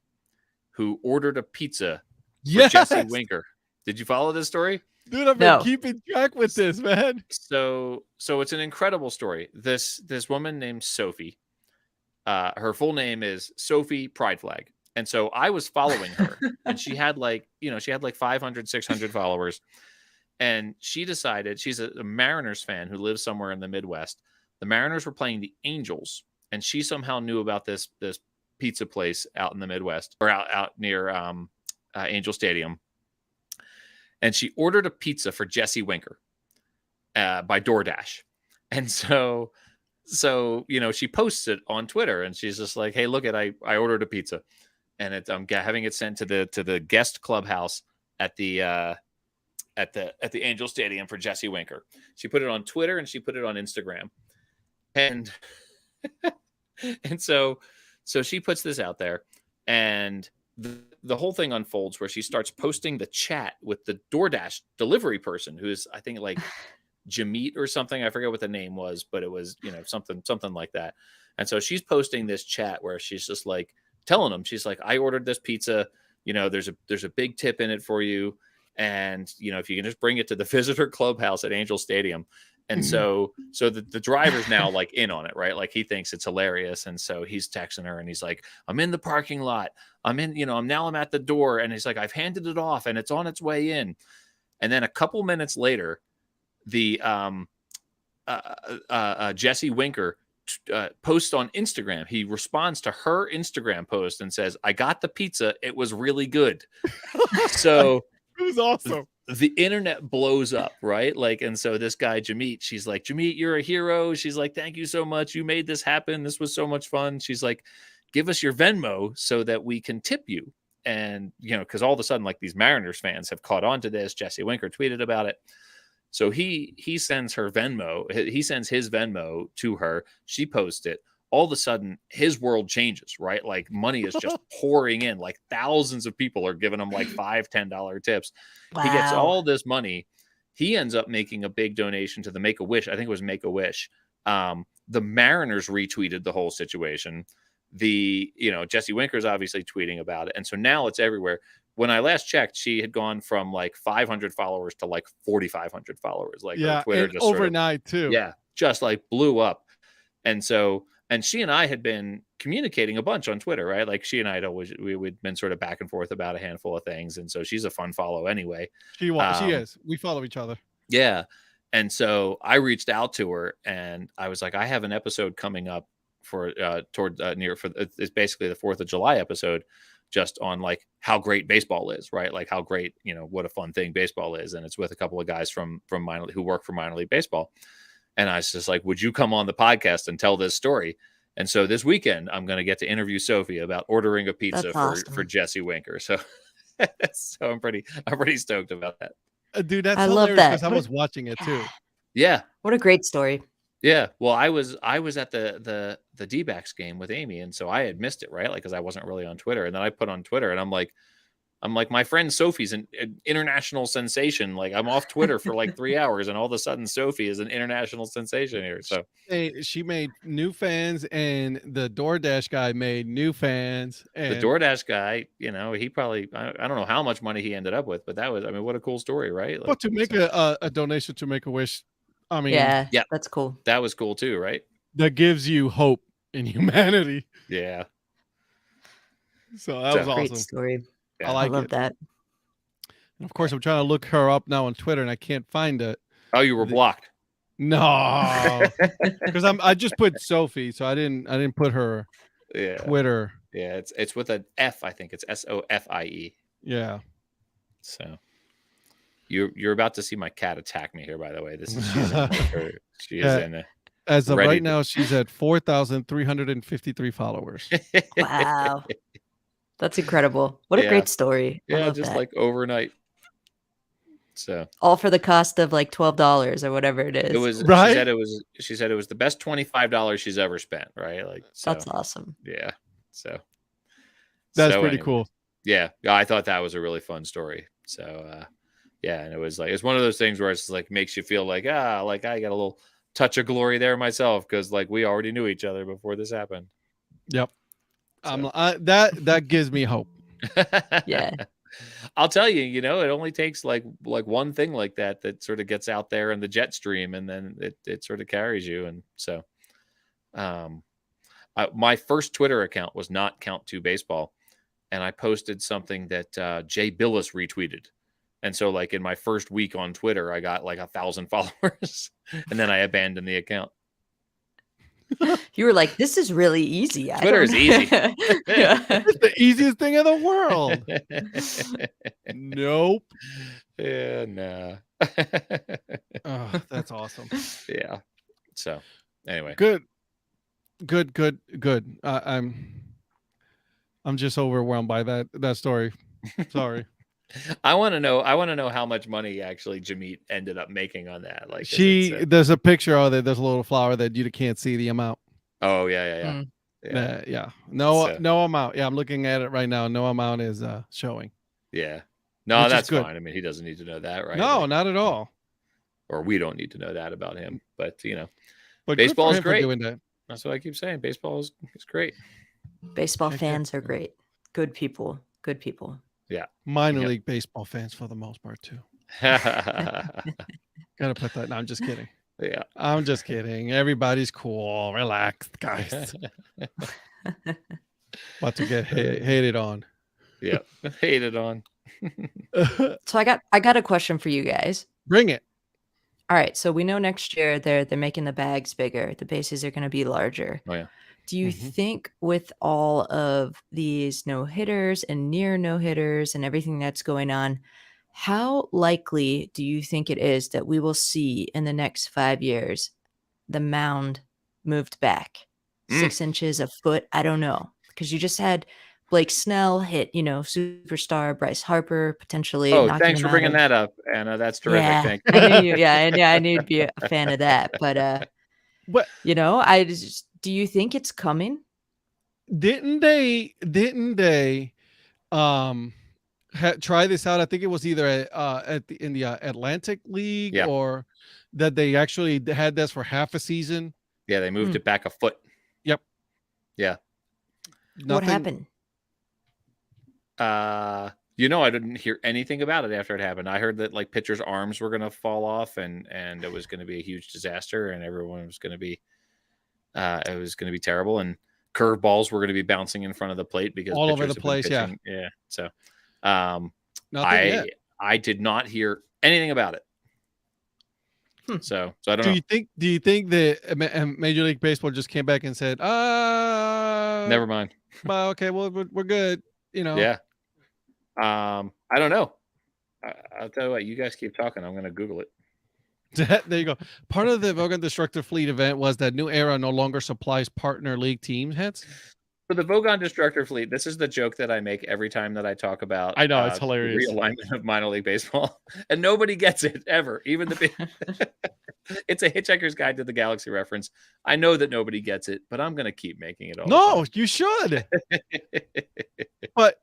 who ordered a pizza for Jesse Winker? Did you follow this story? Dude, I've been No. keeping track with this, man. So it's an incredible story. This woman named Sophie. Her full name is Sophie Pride Flag. And so I was following her, and she had like 500, 600 followers. And she decided she's a Mariners fan who lives somewhere in the Midwest. The Mariners were playing the Angels, and she somehow knew about this pizza place out in the Midwest, or out near Angel Stadium. And she ordered a pizza for Jesse Winker by DoorDash. And so she posts it on Twitter, and she's just like, "Hey, look at I ordered a pizza, and I'm having it sent to the guest clubhouse at the Angel Stadium for Jesse Winker." She put it on Twitter and she put it on Instagram, and and so she puts this out there, and the whole thing unfolds where she starts posting the chat with the DoorDash delivery person, who's, I think, like Jameet or something. I forget what the name was, but it was, something like that. And so she's posting this chat where she's just like telling them, she's like, "I ordered this pizza. There's a big tip in it for you. And, if you can just bring it to the visitor clubhouse at Angel Stadium." And so the driver's now like in on it, right? Like, he thinks it's hilarious. And so he's texting her and he's like, "I'm in the parking lot. I'm at the door." And he's like, "I've handed it off and it's on its way in." And then a couple minutes later, the Jesse Winker posts on Instagram. He responds to her Instagram post and says, "I got the pizza. It was really good." So It was awesome. the internet blows up, right? Like, and so this guy, Jameet, she's like, "Jameet, you're a hero." She's like, "Thank you so much. You made this happen. This was so much fun." She's like, "Give us your Venmo so that we can tip you." And, because all of a sudden, like, these Mariners fans have caught on to this. Jesse Winker tweeted about it. So he sends her Venmo. He sends his Venmo to her. She posts it. All of a sudden, his world changes, right? Like, money is just pouring in. Like, thousands of people are giving him like $5, $10 tips. Wow. He gets all this money. He ends up making a big donation to the Make-A-Wish. I think it was Make-A-Wish. The Mariners retweeted the whole situation. Jesse Winker's obviously tweeting about it. And so now it's everywhere. When I last checked, she had gone from like 500 followers to like 4,500 followers. Like, her Twitter and just overnight too. Yeah, just like blew up. And so, and she and I had been communicating a bunch on Twitter, right? Like, she and I we'd been sort of back and forth about a handful of things. And so she's a fun follow anyway. She is. We follow each other. Yeah. And so I reached out to her and I was like, "I have an episode coming up for it's basically the 4th of July episode, just on like how great baseball is, right? Like, how great, what a fun thing baseball is. And it's with a couple of guys from who work for minor league baseball." And I was just like, "Would you come on the podcast and tell this story?" And so this weekend, I'm going to get to interview Sophie about ordering a pizza for Jesse Winker. So, so I'm pretty stoked about that. Dude, that's I love hilarious that. because I was watching it too. Yeah. What a great story. Yeah. Well, I was at the D-backs game with Amy. And so I had missed it, right? Like, cause I wasn't really on Twitter. And then I put on Twitter and I'm like, my friend Sophie's an international sensation. Like, I'm off Twitter for like 3 hours and all of a sudden Sophie is an international sensation here. So she made new fans, and the DoorDash guy made new fans. And the DoorDash guy, he probably, I don't know how much money he ended up with, but that was, what a cool story, right? Like, but to make a donation to Make-A-Wish, I mean, yeah, that's cool. That was cool too, right? That gives you hope in humanity. Yeah. So that was awesome. Great story. Yeah. I love that. And of course, I'm trying to look her up now on Twitter, and I can't find it. Oh, you were blocked. No, because I just put Sophie, so I didn't put her Twitter. Yeah, it's with an F. I think it's SOFIE. Yeah. So you're about to see my cat attack me here. By the way, this is she is in. As of right now, she's at 4,353 followers. Wow. That's incredible. What a great story. Yeah, just like overnight. So all for the cost of like $12 or whatever it is. It was right. She said it was the best $25 she's ever spent. Right. Like, so, that's awesome. Yeah. So that's pretty cool. Yeah. I thought that was a really fun story. So yeah. And it was one of those things where it's like makes you feel like, like I got a little touch of glory there myself. Cause like we already knew each other before this happened. Yep. So. That gives me hope. Yeah. I'll tell you, it only takes like one thing like that sort of gets out there in the jet stream, and then it sort of carries you. And so, um, my first Twitter account was not Count Two Baseball, and I posted something that Jay Billis retweeted. And so, like in my first week on Twitter, I got like 1,000 followers, and then I abandoned the account. You were like, "This is really easy. I Twitter don't is easy. Yeah. It's the easiest thing in the world. Nope. Yeah, nah. Oh, that's awesome. Yeah. So, anyway, Good. I'm just overwhelmed by that story. Sorry. I want to know. I want to know how much money actually Jameet ended up making on that. Like, There's a picture of it. There's a little flower that you can't see the amount. oh yeah. No, So- no amount. Yeah, I'm looking at it right now. No amount is showing. Yeah. No, Which is that's good. fine. I mean, he doesn't need to know that, right? No, Like, not at all. or we don't need to know that about him. But But Baseball good for is him for great. doing that. that's what I keep saying. Baseball is great. Baseball Heck yeah. fans are great. Good people. Good people. Yeah. Minor Yep. league baseball fans for the most part too. Yeah. Gotta put that. No, I'm just kidding. I'm just kidding. Everybody's cool. Relax, guys. About to get hated on. Yeah. Hated on. So I got a question for you guys. Bring it. All right, so we know next year they're making the bags bigger. The bases are going to be larger. Oh yeah. Do you Mhm. think with all of these no-hitters and near no-hitters and everything that's going on, how likely do you think it is that we will see in the next 5 years the mound moved back? 6 inches, a foot, I don't know. Because you just had Blake Snell hit, superstar Bryce Harper potentially Oh, knocking thanks him for out bringing of that up, Anna. That's terrific. Yeah, Thank I knew you. you. Yeah, I knew you'd be a fan of that. But What I just do you think it's coming? didn't they try this out? I think it was either in the Atlantic League Yeah. or that they actually had this for half a season. Yeah, they moved it back a foot. Yep. Yeah. What happened? I didn't hear anything about it after it happened. I heard that like pitchers' arms were going to fall off, and it was going to be a huge disaster, and everyone was going to be, it was going to be terrible, and curveballs were going to be bouncing in front of the plate because All over pitchers the have been place, yeah. pitching. Yeah. So, Nothing yet. I did not hear anything about it. So I don't know. Do you think that Major League Baseball just came back and said, Never mind. well, okay, well, we're good, Yeah. I don't know. I'll tell you what. You guys keep talking. I'm going to Google it. There you go. Part of the Vogan Destructor Fleet event was that New Era no longer supplies partner league team heads. For the Vogon Destructor Fleet, this is the joke that I make every time that I talk about. I know, it's hilarious. The realignment of minor league baseball, and nobody gets it ever. Even the big. It's a Hitchhiker's Guide to the Galaxy reference. I know that nobody gets it, but I'm going to keep making it all. No, you should. but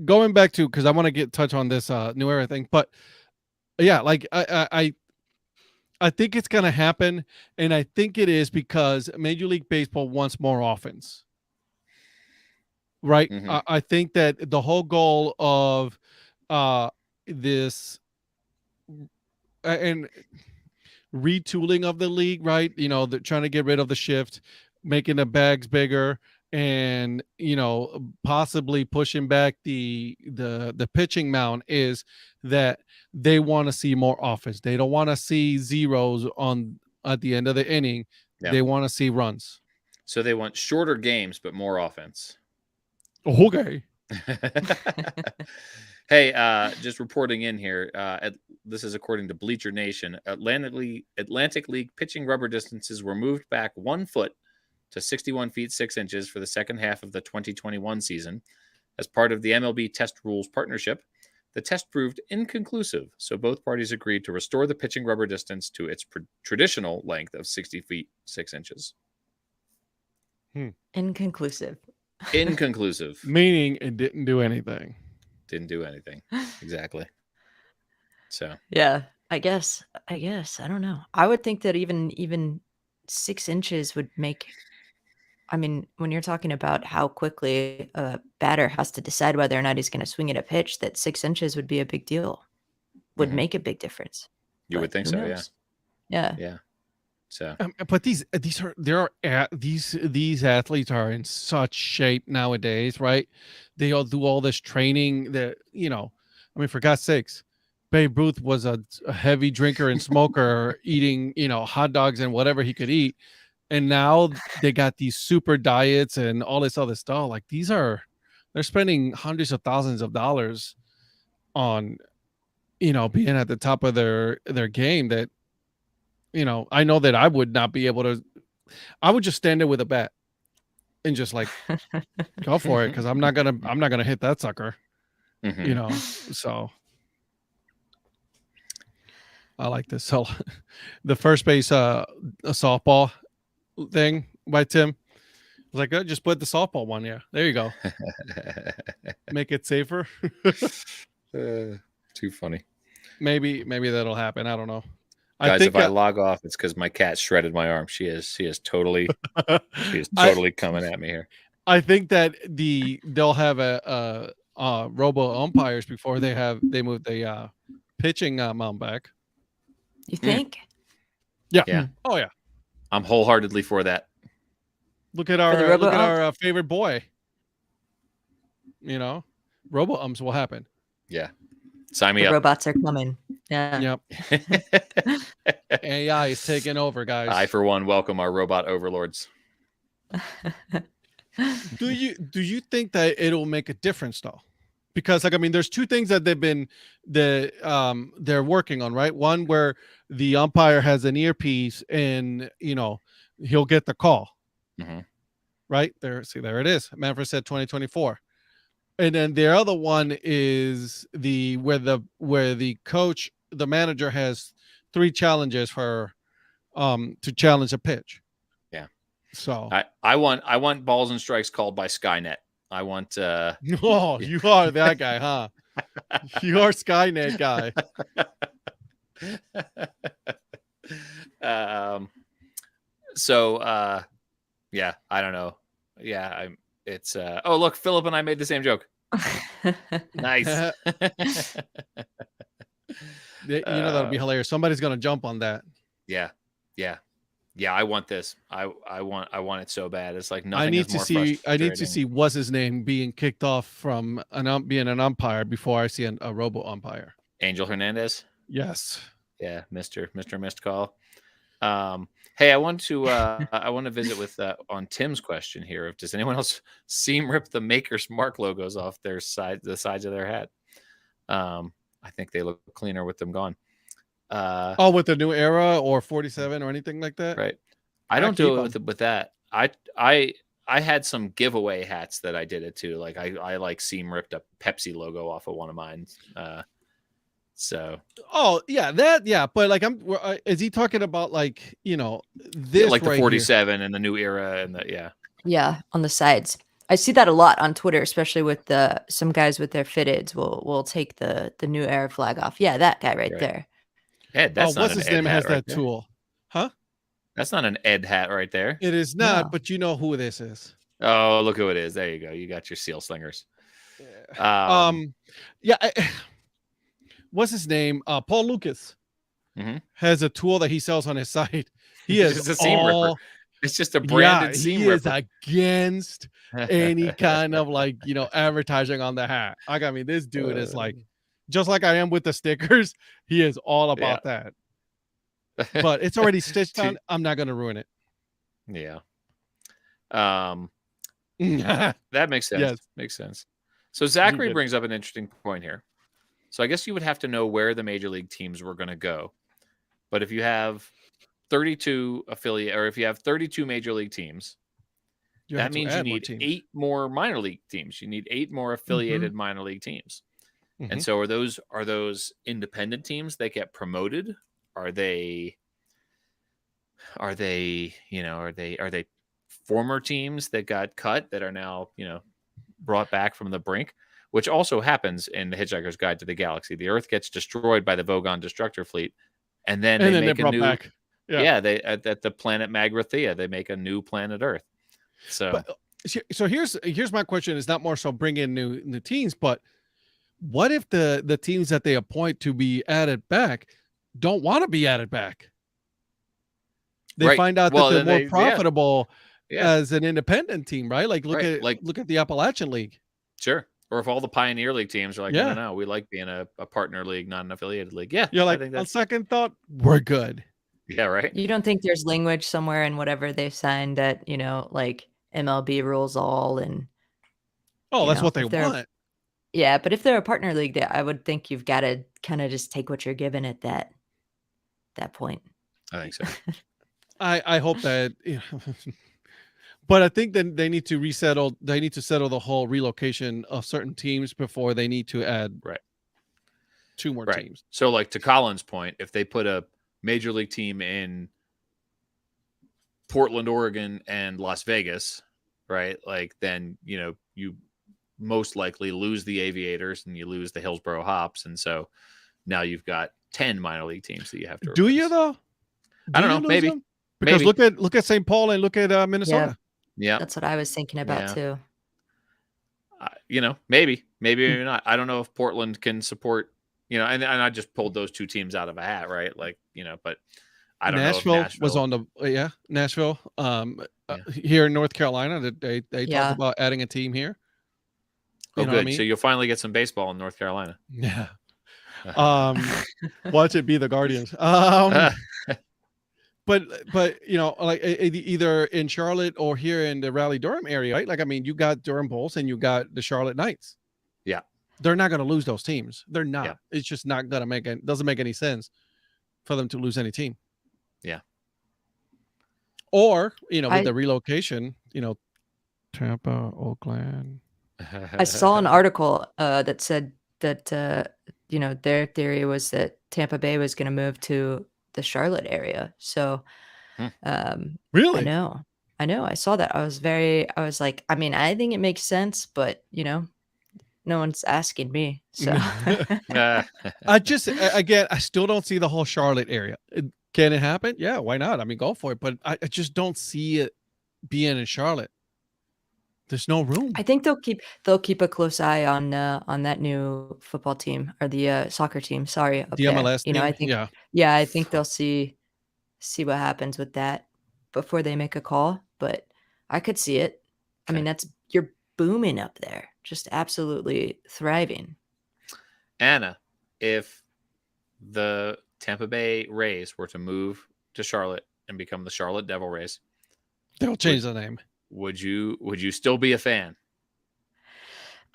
going back to, because I want to touch on this New Era thing, but yeah, like I think it's going to happen, and I think it is because Major League Baseball wants more offense, right? Mm-hmm. I think that the whole goal of this and retooling of the league, right? They're trying to get rid of the shift, making the bags bigger, and possibly pushing back the pitching mound, is that they want to see more offense. They don't want to see zeros at the end of the inning. Yeah. They want to see runs. So they want shorter games but more offense. Okay. Hey, just reporting in here. This is according to Bleacher Nation. Atlantic League pitching rubber distances were moved back 1 foot to 61 feet 6 inches for the second half of the 2021 season as part of the MLB Test Rules partnership. The test proved inconclusive, so both parties agreed to restore the pitching rubber distance to its traditional length of 60 feet 6 inches. Inconclusive. Inconclusive. Meaning it didn't do anything. Didn't do anything. Exactly. So yeah, I guess I don't know. I would think that even 6 inches would make I mean, when you're talking about how quickly a batter has to decide whether or not he's going to swing at a pitch, that 6 inches would be a big deal, would Mhm. make a big difference. You would But think who so, yeah. knows? Yeah. Yeah. So But these athletes are in such shape nowadays, right? They all do all this training that, I mean, for God's sakes, Babe Ruth was a heavy drinker and smoker, eating, hot dogs and whatever he could eat. And now they got these super diets and all this other stuff. Like they're spending hundreds of thousands of dollars on, being at the top of their game that, I know that I would not be able to. I would just stand there with a bat and just like go for it, because I'm not gonna hit that sucker, Mhm. So I like this. So the first base a softball thing by Tim. I was like, just put the softball one. Yeah, there you go. Make it safer. Too funny. Maybe that'll happen. I don't know. I Guys, if think I log off, it's because my cat shredded my arm. She is totally I coming at me here. I think that they'll have a robo umpires before they move the pitching mound back. You Mm. think? Yeah. Yeah. Oh yeah. I'm wholeheartedly for that. Look at For the our look at robo-ump? our favorite boy. Robo umps will happen. Yeah. Sign me The up. robots are coming. Yeah. Yep. AI is taking over, guys. I, for one, welcome our robot overlords. Do you think that it'll make a difference though? Because like, I mean, there's two things that they're working on, right? One where the umpire has an earpiece and he'll get the call. Mhm. Right there. See, there it is. Manfred said 2024. And then the other one is where the coach, the manager, has 3 challenges for to challenge a pitch. Yeah. So I want balls and strikes called by Skynet. I want oh, you are that guy, huh? You are Skynet guy. So yeah, I don't know. Yeah, it's oh look, Philip and I made the same joke. Nice. That'll be hilarious. Somebody's gonna jump on that. Yeah. I want this. I want it so bad. It's like nothing I need is to more see. frustrating. I need to see what's his name being kicked off from being an umpire before I see a robo umpire. Angel Hernandez. Yes. Yeah, Mr. Missed Call. Hey, I want to visit with on Tim's question here. Of does anyone else seam rip the Maker's Mark logos off the sides of their hat? I think they look cleaner with them gone. With the new era or 47 or anything like that. Right. I don't do it with that. I had some giveaway hats that I did it to. Like I like seam ripped a Pepsi logo off of one of mine. So. Oh yeah, but like is he talking about like this like the right 47 here? and the new era and Yeah, on the sides. I see that a lot on Twitter, especially with some guys with their fitteds will take the new era flag off. Yeah, that guy right there. Ed, that's not what's an his Ed name hat has right that there. tool, huh? That's not an Ed hat right there. It is not, No. but you know who this is. Oh, look who it is. There you go. You got your seal slingers. What's his name? Paul Lucas has a tool that he sells on his site. He is a seam ripper. It's just a branded seam ripper. He is against any kind of like advertising on the hat. I mean, this dude is like, just like I am with the stickers. He is all about that. But it's already stitched on. I'm not gonna ruin it. Yeah. That makes sense. Yes. Makes sense. So Zachary brings up an interesting point here. So I guess you would have to know where the major league teams were going to go. But if you have 32 affiliate, or if you have 32 major league teams, that means you need 8 more minor league teams. You need 8 more affiliated minor league teams. And so are those independent teams that get promoted? Are they former teams that got cut that are now, brought back from the brink, which also happens in the Hitchhiker's Guide to the Galaxy. The Earth gets destroyed by the Vogon Destructor Fleet, and then they make a new. Back. Yeah, they at the planet Magrathea, they make a new planet Earth. So But so here's my question. It's not more so bring in new teams, but what if the teams that they appoint to be added back don't want to be added back? They right. find out that Well, they're then more yeah, profitable yeah, as an independent team, right? Like right. Like look at the Appalachian League. sure. Or if all the Pioneer League teams are like, no, no, Yeah. no, we like being a partner league, not an affiliated league. Yeah, You're I like, think on that's second thought, we're good. yeah, right. You don't think there's language somewhere in whatever they've signed that, like MLB rules all and, Oh, that's what they if they're want. yeah, but if they're a partner league, I would think you've got to kind of just take what you're given at that point. I think so. I hope that but I think that they need to resettle. They need to settle the whole relocation of certain teams before they need to add Right. 2 more Right. teams. So, like to Colin's point, if they put a major league team in Portland, Oregon, and Las Vegas, right? Like then you most likely lose the Aviators and you lose the Hillsboro Hops, and so now you've got 10 minor league teams that you have to Do replace. you though? I Do don't you know. lose Maybe. them? Because Maybe. look at St. Paul and look at Yeah, Minnesota. Yeah. that's what I was thinking about Yeah. too. Maybe, maybe not. I don't know if Portland can support. And I just pulled those 2 teams out of a hat, right? Like, but I don't know if Nashville was Nashville. on the Nashville. Yeah. Here in North Carolina, that they talked Yeah. about adding a team here. Oh, You know what I good. mean? So you'll finally get some baseball in North Carolina. Yeah. Watch it be the Guardians. But like either in Charlotte or here in the Raleigh Durham area, right? Like I mean, you got Durham Bulls and you got the Charlotte Knights. Yeah. They're not going to lose those teams. They're not. Yeah. It's just not going to doesn't make any sense for them to lose any team. Yeah. Or, with I the relocation, Tampa, Oakland. I saw an article that said that their theory was that Tampa Bay was going to move to the Charlotte area. So I Really? know. I saw that. I was like, I mean, I think it makes sense, but no one's asking me. So I just again, I still don't see the whole Charlotte area. Can it happen? Yeah, why not? I mean, go for it. But I just don't see it being in Charlotte. There's no room. I think they'll keep a close eye on that new football team or the soccer team. Sorry, up The there. MLS team? I think Yeah. I think they'll see what happens with that before they make a call. But I could see it. I mean, you're booming up there, just absolutely thriving. Anna, if the Tampa Bay Rays were to move to Charlotte and become the Charlotte Devil Rays, They'll change the name. would you still be a fan?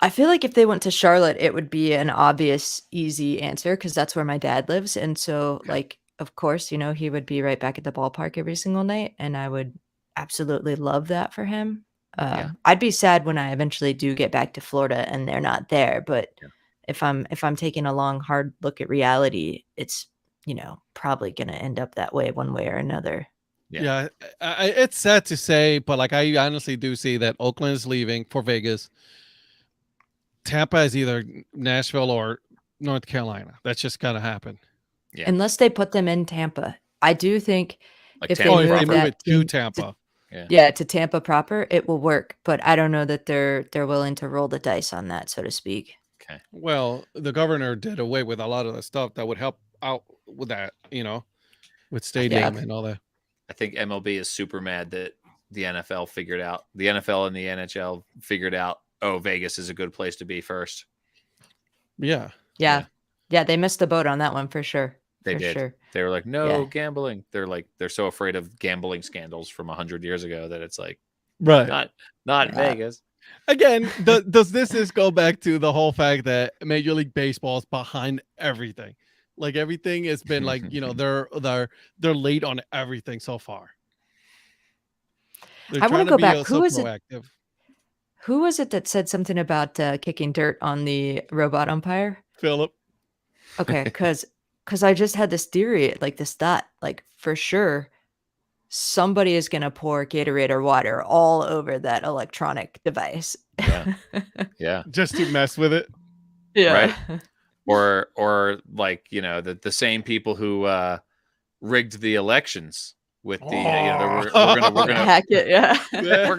I feel like if they went to Charlotte, it would be an obvious, easy answer because that's where my dad lives. And so, like, of course, he would be right back at the ballpark every single night. And I would absolutely love that for him. Yeah. I'd be sad when I eventually do get back to Florida and they're not there. But Yeah. if I'm taking a long, hard look at reality, it's, probably going to end up that way one way or another. Yeah, it's sad to say, but like I honestly do see that Oakland is leaving for Vegas. Tampa is either Nashville or North Carolina. That's just gonna happen. Yeah. Unless they put them in Tampa. I do think Like if they Tampa If they move move that it to team Tampa. to Tampa proper, it will work. But I don't know that they're willing to roll the dice on that, so to speak. Okay. Well, the governor did away with a lot of the stuff that would help out with that, with stadium and all that. I think MLB is super mad that the NFL figured out, the NFL and the NHL figured out, oh, Vegas is a good place to be first. Yeah. Yeah, they missed the boat on that one for sure. They for did. Sure. They were like, no Yeah. gambling. They're so afraid of gambling scandals from 100 years ago that it's like, Right. not Vegas. Again, does this go back to the whole fact that Major League Baseball is behind everything? Like everything has been like, they're late on everything so far. They're I want trying to go be back. so Who is it? proactive. Who was it that said something about kicking dirt on the robot umpire? Philip. Okay, because I just had this theory, like this thought, like for sure, somebody is gonna pour Gatorade or water all over that electronic device. Yeah. Yeah. Just to mess with it. Yeah. Right. Or like, the same people who rigged the elections with the We're gonna hack it. Yeah. we're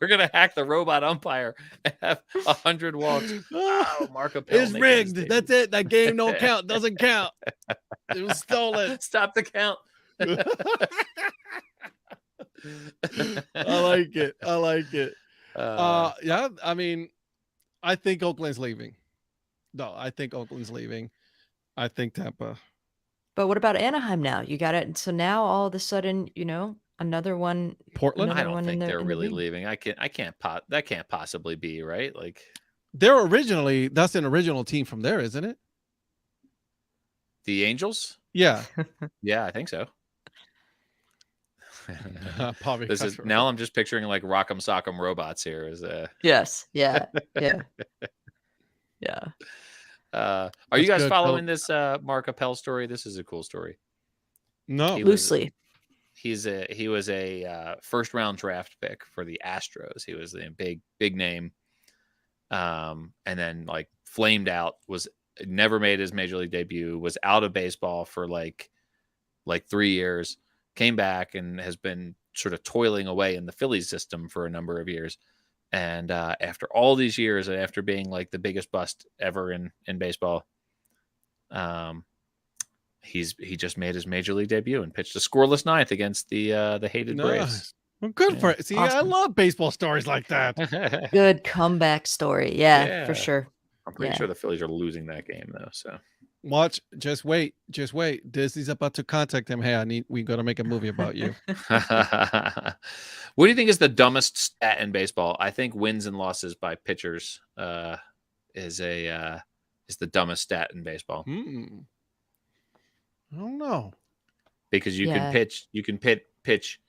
gonna hack the robot umpire and have 100 walks. Oh, Mark Appel It's making his rigged. debut. That's it. That game don't count. Doesn't count. It was stolen. Stop the count. I like it. I like it. Uh, Yeah, I mean, I think Oakland's leaving. No, I think Oakland's leaving. I think Tampa. But what about Anaheim now? You got it. So now all of a sudden, another one. Portland? I Another don't one in think the- they're in the really league. leaving. That can't possibly be right. Like That's an original team from there, isn't it? the Angels. Yeah. Yeah, I think so. Probably Now I'm just picturing like Rock'em Sock'em Robots here. Yes. Yeah. Yeah. Yeah. Are That's you guys good, following this Mark Appel story? This is a cool story. No. He Loosely. He was a first round draft pick for the Astros. He was a big name, and then like flamed out. Never made his major league debut. Was out of baseball for like 3 years. Came back and has been sort of toiling away in the Phillies system for a number of years. And after all these years, and after being like the biggest bust ever in baseball, he just made his major league debut and pitched a scoreless ninth against the hated Braves. Nice. Well, good for it. See, I Awesome. love baseball stories like that. Good comeback story. Yeah, Yeah. for sure. I'm pretty Yeah. sure the Phillies are losing that game though. So Watch, just wait. Disney's about to contact him. Hey, we got to make a movie about you. what do you think is the dumbest stat in baseball? I think wins and losses by pitchers is the dumbest stat in baseball. I don't know. Because you Yeah. can pitch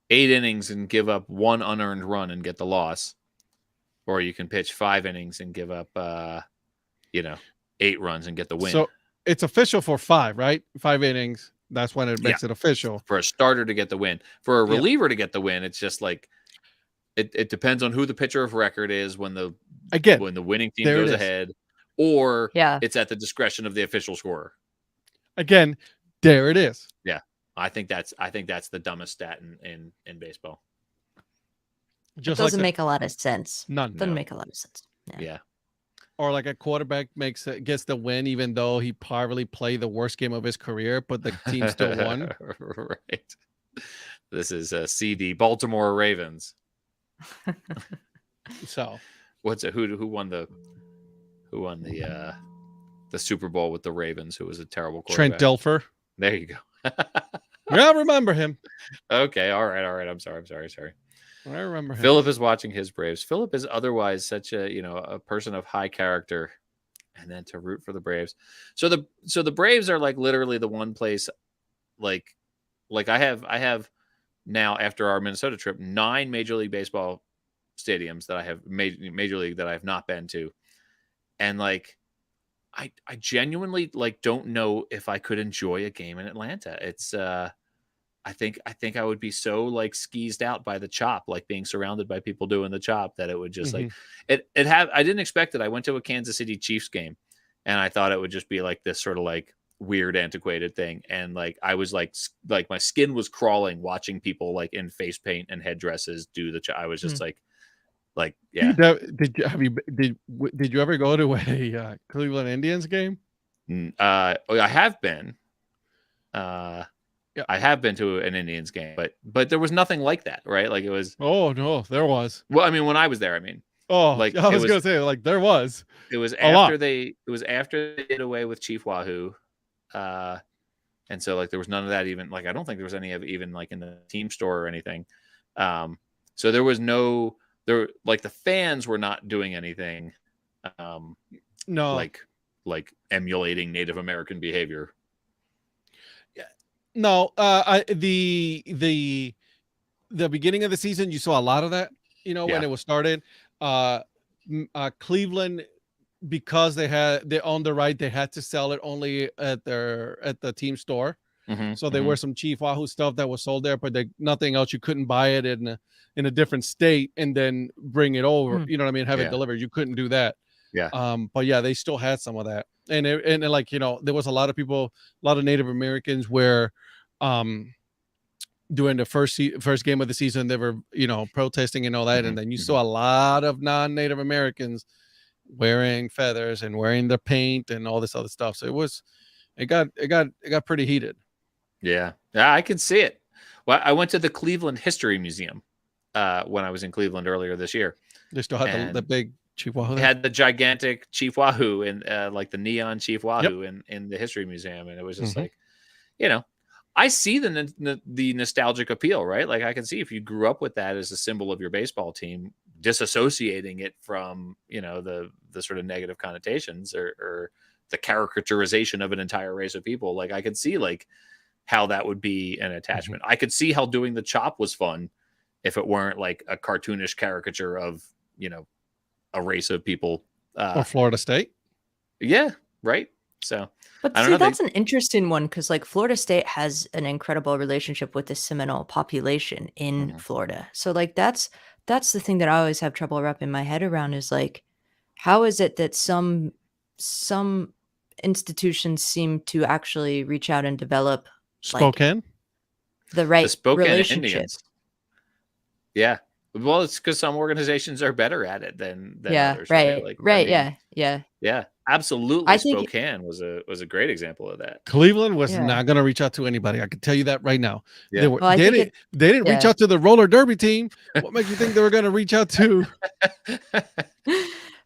8 innings and give up 1 unearned run and get the loss, or you can pitch 5 innings and give up 8 runs and get the win. So it's official for 5, right? 5 innings. That's when it makes it official. For a starter to get the win. For a reliever to get the win, it's just like it depends on who the pitcher of record is when the winning team goes ahead, or it's at the discretion of the official scorer. Again, there it is. Yeah. I think that's the dumbest stat in baseball. It doesn't make a lot of sense. None. Doesn't make a lot of sense. Yeah. Or like a quarterback gets the win even though he probably played the worst game of his career, but the team still won. Right. This is CD Baltimore Ravens. So what's it? Who won the Super Bowl with the Ravens? Who was a terrible quarterback? Trent Dilfer. There you go. Yeah, I remember him. Okay. All right. I'm sorry. I remember him. Philip is watching his Braves. Philip is otherwise such a person of high character, and then to root for the Braves. So the Braves are like literally the one place, like I have now after our Minnesota trip 9 Major League Baseball stadiums that I have Major League that I have not been to, and like I genuinely like don't know if I could enjoy a game in Atlanta. It's I think I would be so like skeezed out by the chop, like being surrounded by people doing the chop, that it would just like I didn't expect it. I went to a Kansas City Chiefs game and I thought it would just be like this sort of like weird antiquated thing. And like, I was like my skin was crawling watching people like in face paint and headdresses do the chop. I was just like, yeah. Did you ever go to a Cleveland Indians game? I have been. I have been to an Indians game, but there was nothing like that, right? Like it was. Oh no, there was. Well, I mean, when I was there, I mean. Oh, like I was gonna say, like there was. It was after they did away with Chief Wahoo, and so like there was none of that. Even like I don't think there was any of even like in the team store or anything. So there was no like the fans were not doing anything. No, like emulating Native American behavior. No, the beginning of the season, you saw a lot of that, when it was started. Cleveland, because they owned the right, they had to sell it only at the team store. So there were some Chief Wahoo stuff that was sold there, but nothing else. You couldn't buy it in a different state and then bring it over. You know what I mean? Have it delivered. You couldn't do that. Yeah. But yeah, they still had some of that, and like there was a lot of people, a lot of Native Americans where um during the first game of the season, they were, protesting and all that, and then you saw a lot of non-Native Americans wearing feathers and wearing the paint and all this other stuff. So it got pretty heated. Yeah, I can see it. Well, I went to the Cleveland History Museum when I was in Cleveland earlier this year. They still had the And big Chihuahua it there. had the gigantic Chief Wahoo and like the neon Chief Yep. Wahoo in the History Museum, and it was just Mhm. like, I see the nostalgic appeal, right? Like I can see if you grew up with that as a symbol of your baseball team, disassociating it from the sort of negative connotations or the caricaturization of an entire race of people. Like I could see like how that would be an attachment. I could see how doing the chop was fun if it weren't like a cartoonish caricature of a race of people. Or Florida State. Yeah, right. So But I don't see, know. that's an interesting one because, like, Florida State has an incredible relationship with the Seminole population in Mhm. Florida. So, like, that's the thing that I always have trouble wrapping my head around is like, how is it that some institutions seem to actually reach out and develop like Spokane. the The right Spokane relationship? Indians. Yeah. Well, it's because some organizations are better at it than Yeah, others, right? right, Like, I right, mean, yeah. yeah, absolutely. I think, Spokane was a great example of that. Cleveland was yeah. not going to reach out to anybody. I can tell you that right now. They Yeah. were. Well, I They think didn't. it, They didn't reach yeah. out to the roller derby team. What makes you think they were going to reach out to?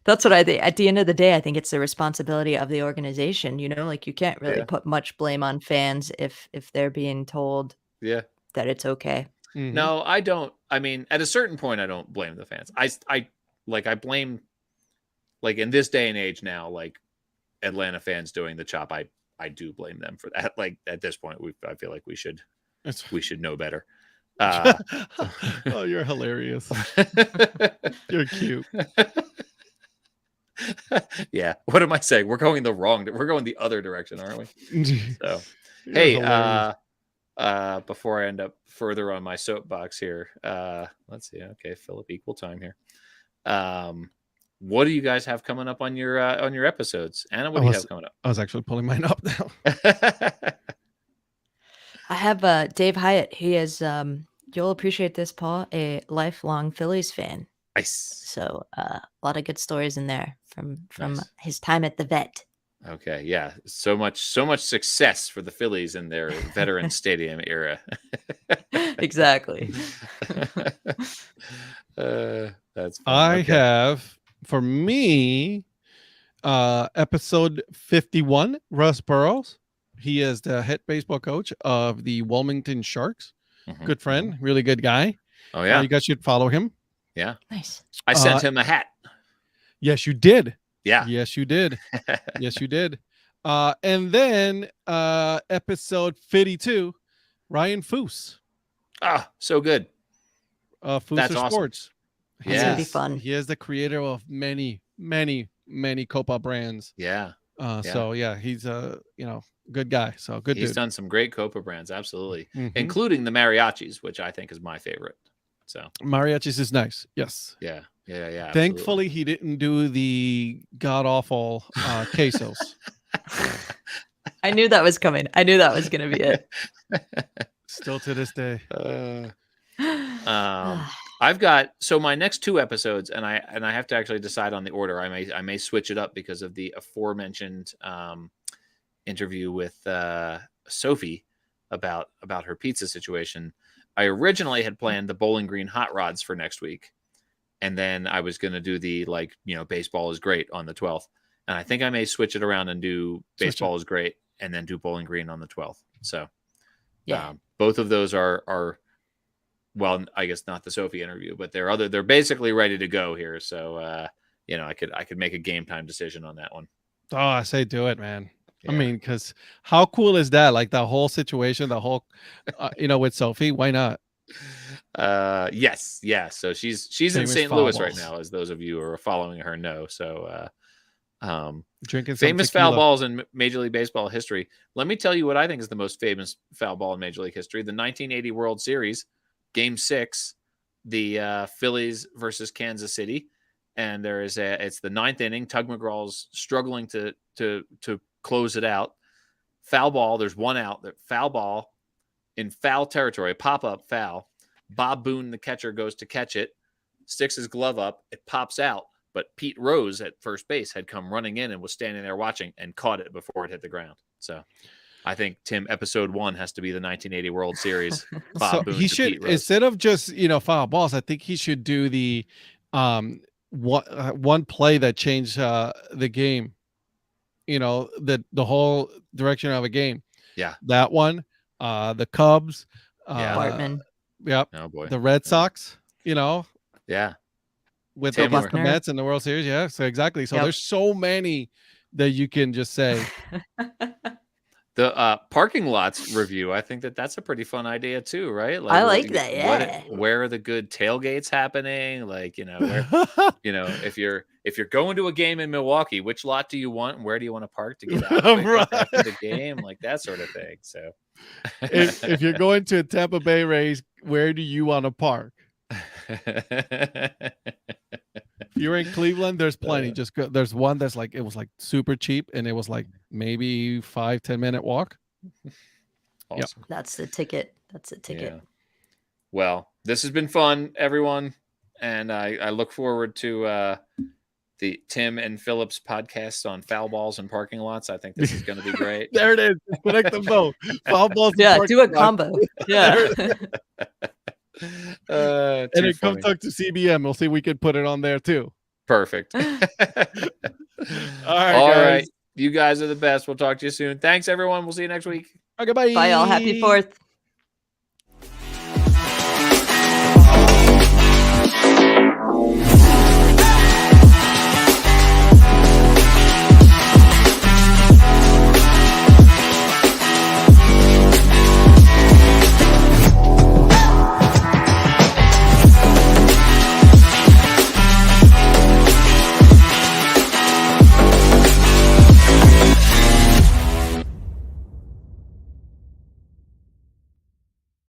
That's what I think. At the end of the day, I think it's the responsibility of the organization, like you can't really Yeah. put much blame on fans if they're being told Yeah. that it's okay. Mhm. No, I don't. I mean, at a certain point, I don't blame the fans. I blame, like in this day and age now, like Atlanta fans doing the chop. I do blame them for that. Like at this point, I feel like we should know better. Oh, you're hilarious. You're cute. Yeah. What am I saying? We're going the other direction, aren't we? So, You're hey, hilarious. before I end up further on my soapbox here, let's see. Okay, Philip, equal time here. What do you guys have coming up on your episodes? Anna, what do you have coming I was actually pulling mine up now. up? I have Dave Hyatt. He is you'll appreciate this, Paul, a lifelong Phillies fan. Nice. So a lot of good stories in there from Nice. his time at the vet. Okay, yeah. So much success for the Phillies in their veteran stadium era. Exactly. That's funny. I Okay. have for me episode 51, Russ Burrows. He is the head baseball coach of the Wilmington Sharks. Mhm, Good mhm. friend, really good guy. Oh yeah, You guys should follow him. yeah. Nice. I sent him a hat. Yes, you did. Yeah. Yes, you did. Yes, you did. And then episode 52, Ryan Foose. Ah, so good. Fooser That's awesome. Sports. That's gonna be Yes. fun. He is the creator of many, many, many Copa brands. Yeah. So yeah, he's a good guy. So good He's dude. done some great Copa brands, absolutely, Mhm. including the mariachis, which I think is my favorite. So Mariachis is nice. Yes. yeah. Absolutely. Thankfully, he didn't do the god awful quesos. I knew that was coming. I knew that was gonna be it. Still to this day. I've got my next two episodes, and I have to actually decide on the order. I may switch it up because of the aforementioned interview with Sophie about her pizza situation. I originally had planned the Bowling Green hot rods for next week, and then I was going to do the baseball is great on the 12th, and I think I may switch it around and do baseball is great, and then do Bowling Green on the 12th. So Yeah. both of those are. Well, I guess not the Sophie interview, but they're basically ready to go here. So, I could make a game time decision on that one. Oh, I say do it, man. Yeah. I mean, because how cool is that? Like the whole situation, the whole, with Sophie. Why not? Yes. Yeah. So she's in Famous St. foul Louis right balls. now, as those of you who are following her know. So, Drinking some famous foul tequila. balls in Major League Baseball history. Let me tell you what I think is the most famous foul ball in Major League history: the 1980 World Series. Game 6, the Phillies versus Kansas City, and it's the 9th inning. Tug McGraw's struggling to close it out. Foul ball. There's one out. Foul ball. in foul territory, pop-up foul. Bob Boone, the catcher, goes to catch it, sticks his glove up, it pops out. But Pete Rose at first base had come running in and was standing there watching and caught it before it hit the ground. So I think, Tim, episode 1 has to be the 1980 World Series. Bob So Boone he to should, Pete Rose. instead of just foul balls, I think he should do the one play that changed the game. The whole direction of a game. Yeah. That one, the Cubs, Yeah. Bartman. Yep. Oh boy. The Red Sox, Yeah. with Tim, the we're- Mets in the World Series. Yeah. So exactly. So Yep. there's so many that you can just say. The parking lots review, I think that's a pretty fun idea too, right? I like that, yeah. Where are the good tailgates happening? Like, where, if you're going to a game in Milwaukee, which lot do you want and where do you want to park to get out quick Right. after the game? Like that sort of thing. So if you're going to a Tampa Bay Rays, where do you want to park? If you're in Cleveland, there's plenty. Just go. There's one that's like, it was like super cheap and it was like maybe 5-10 minute walk. Awesome. That's the ticket. That's the ticket. Yeah. Well, this has been fun, everyone. And I look forward to the Tim and Phillips podcast on foul balls and parking lots. I think this is going to be great. There it is. Connect them both. Foul balls. and Yeah, parking do a lots. combo. Yeah. And Too it come funny. talk to CBM. We'll see if we could put it on there too. Perfect. All right, All guys. right. You guys are the best. We'll talk to you soon. Thanks, everyone. We'll see you next week. Okay, bye. Bye, all. Happy 4th.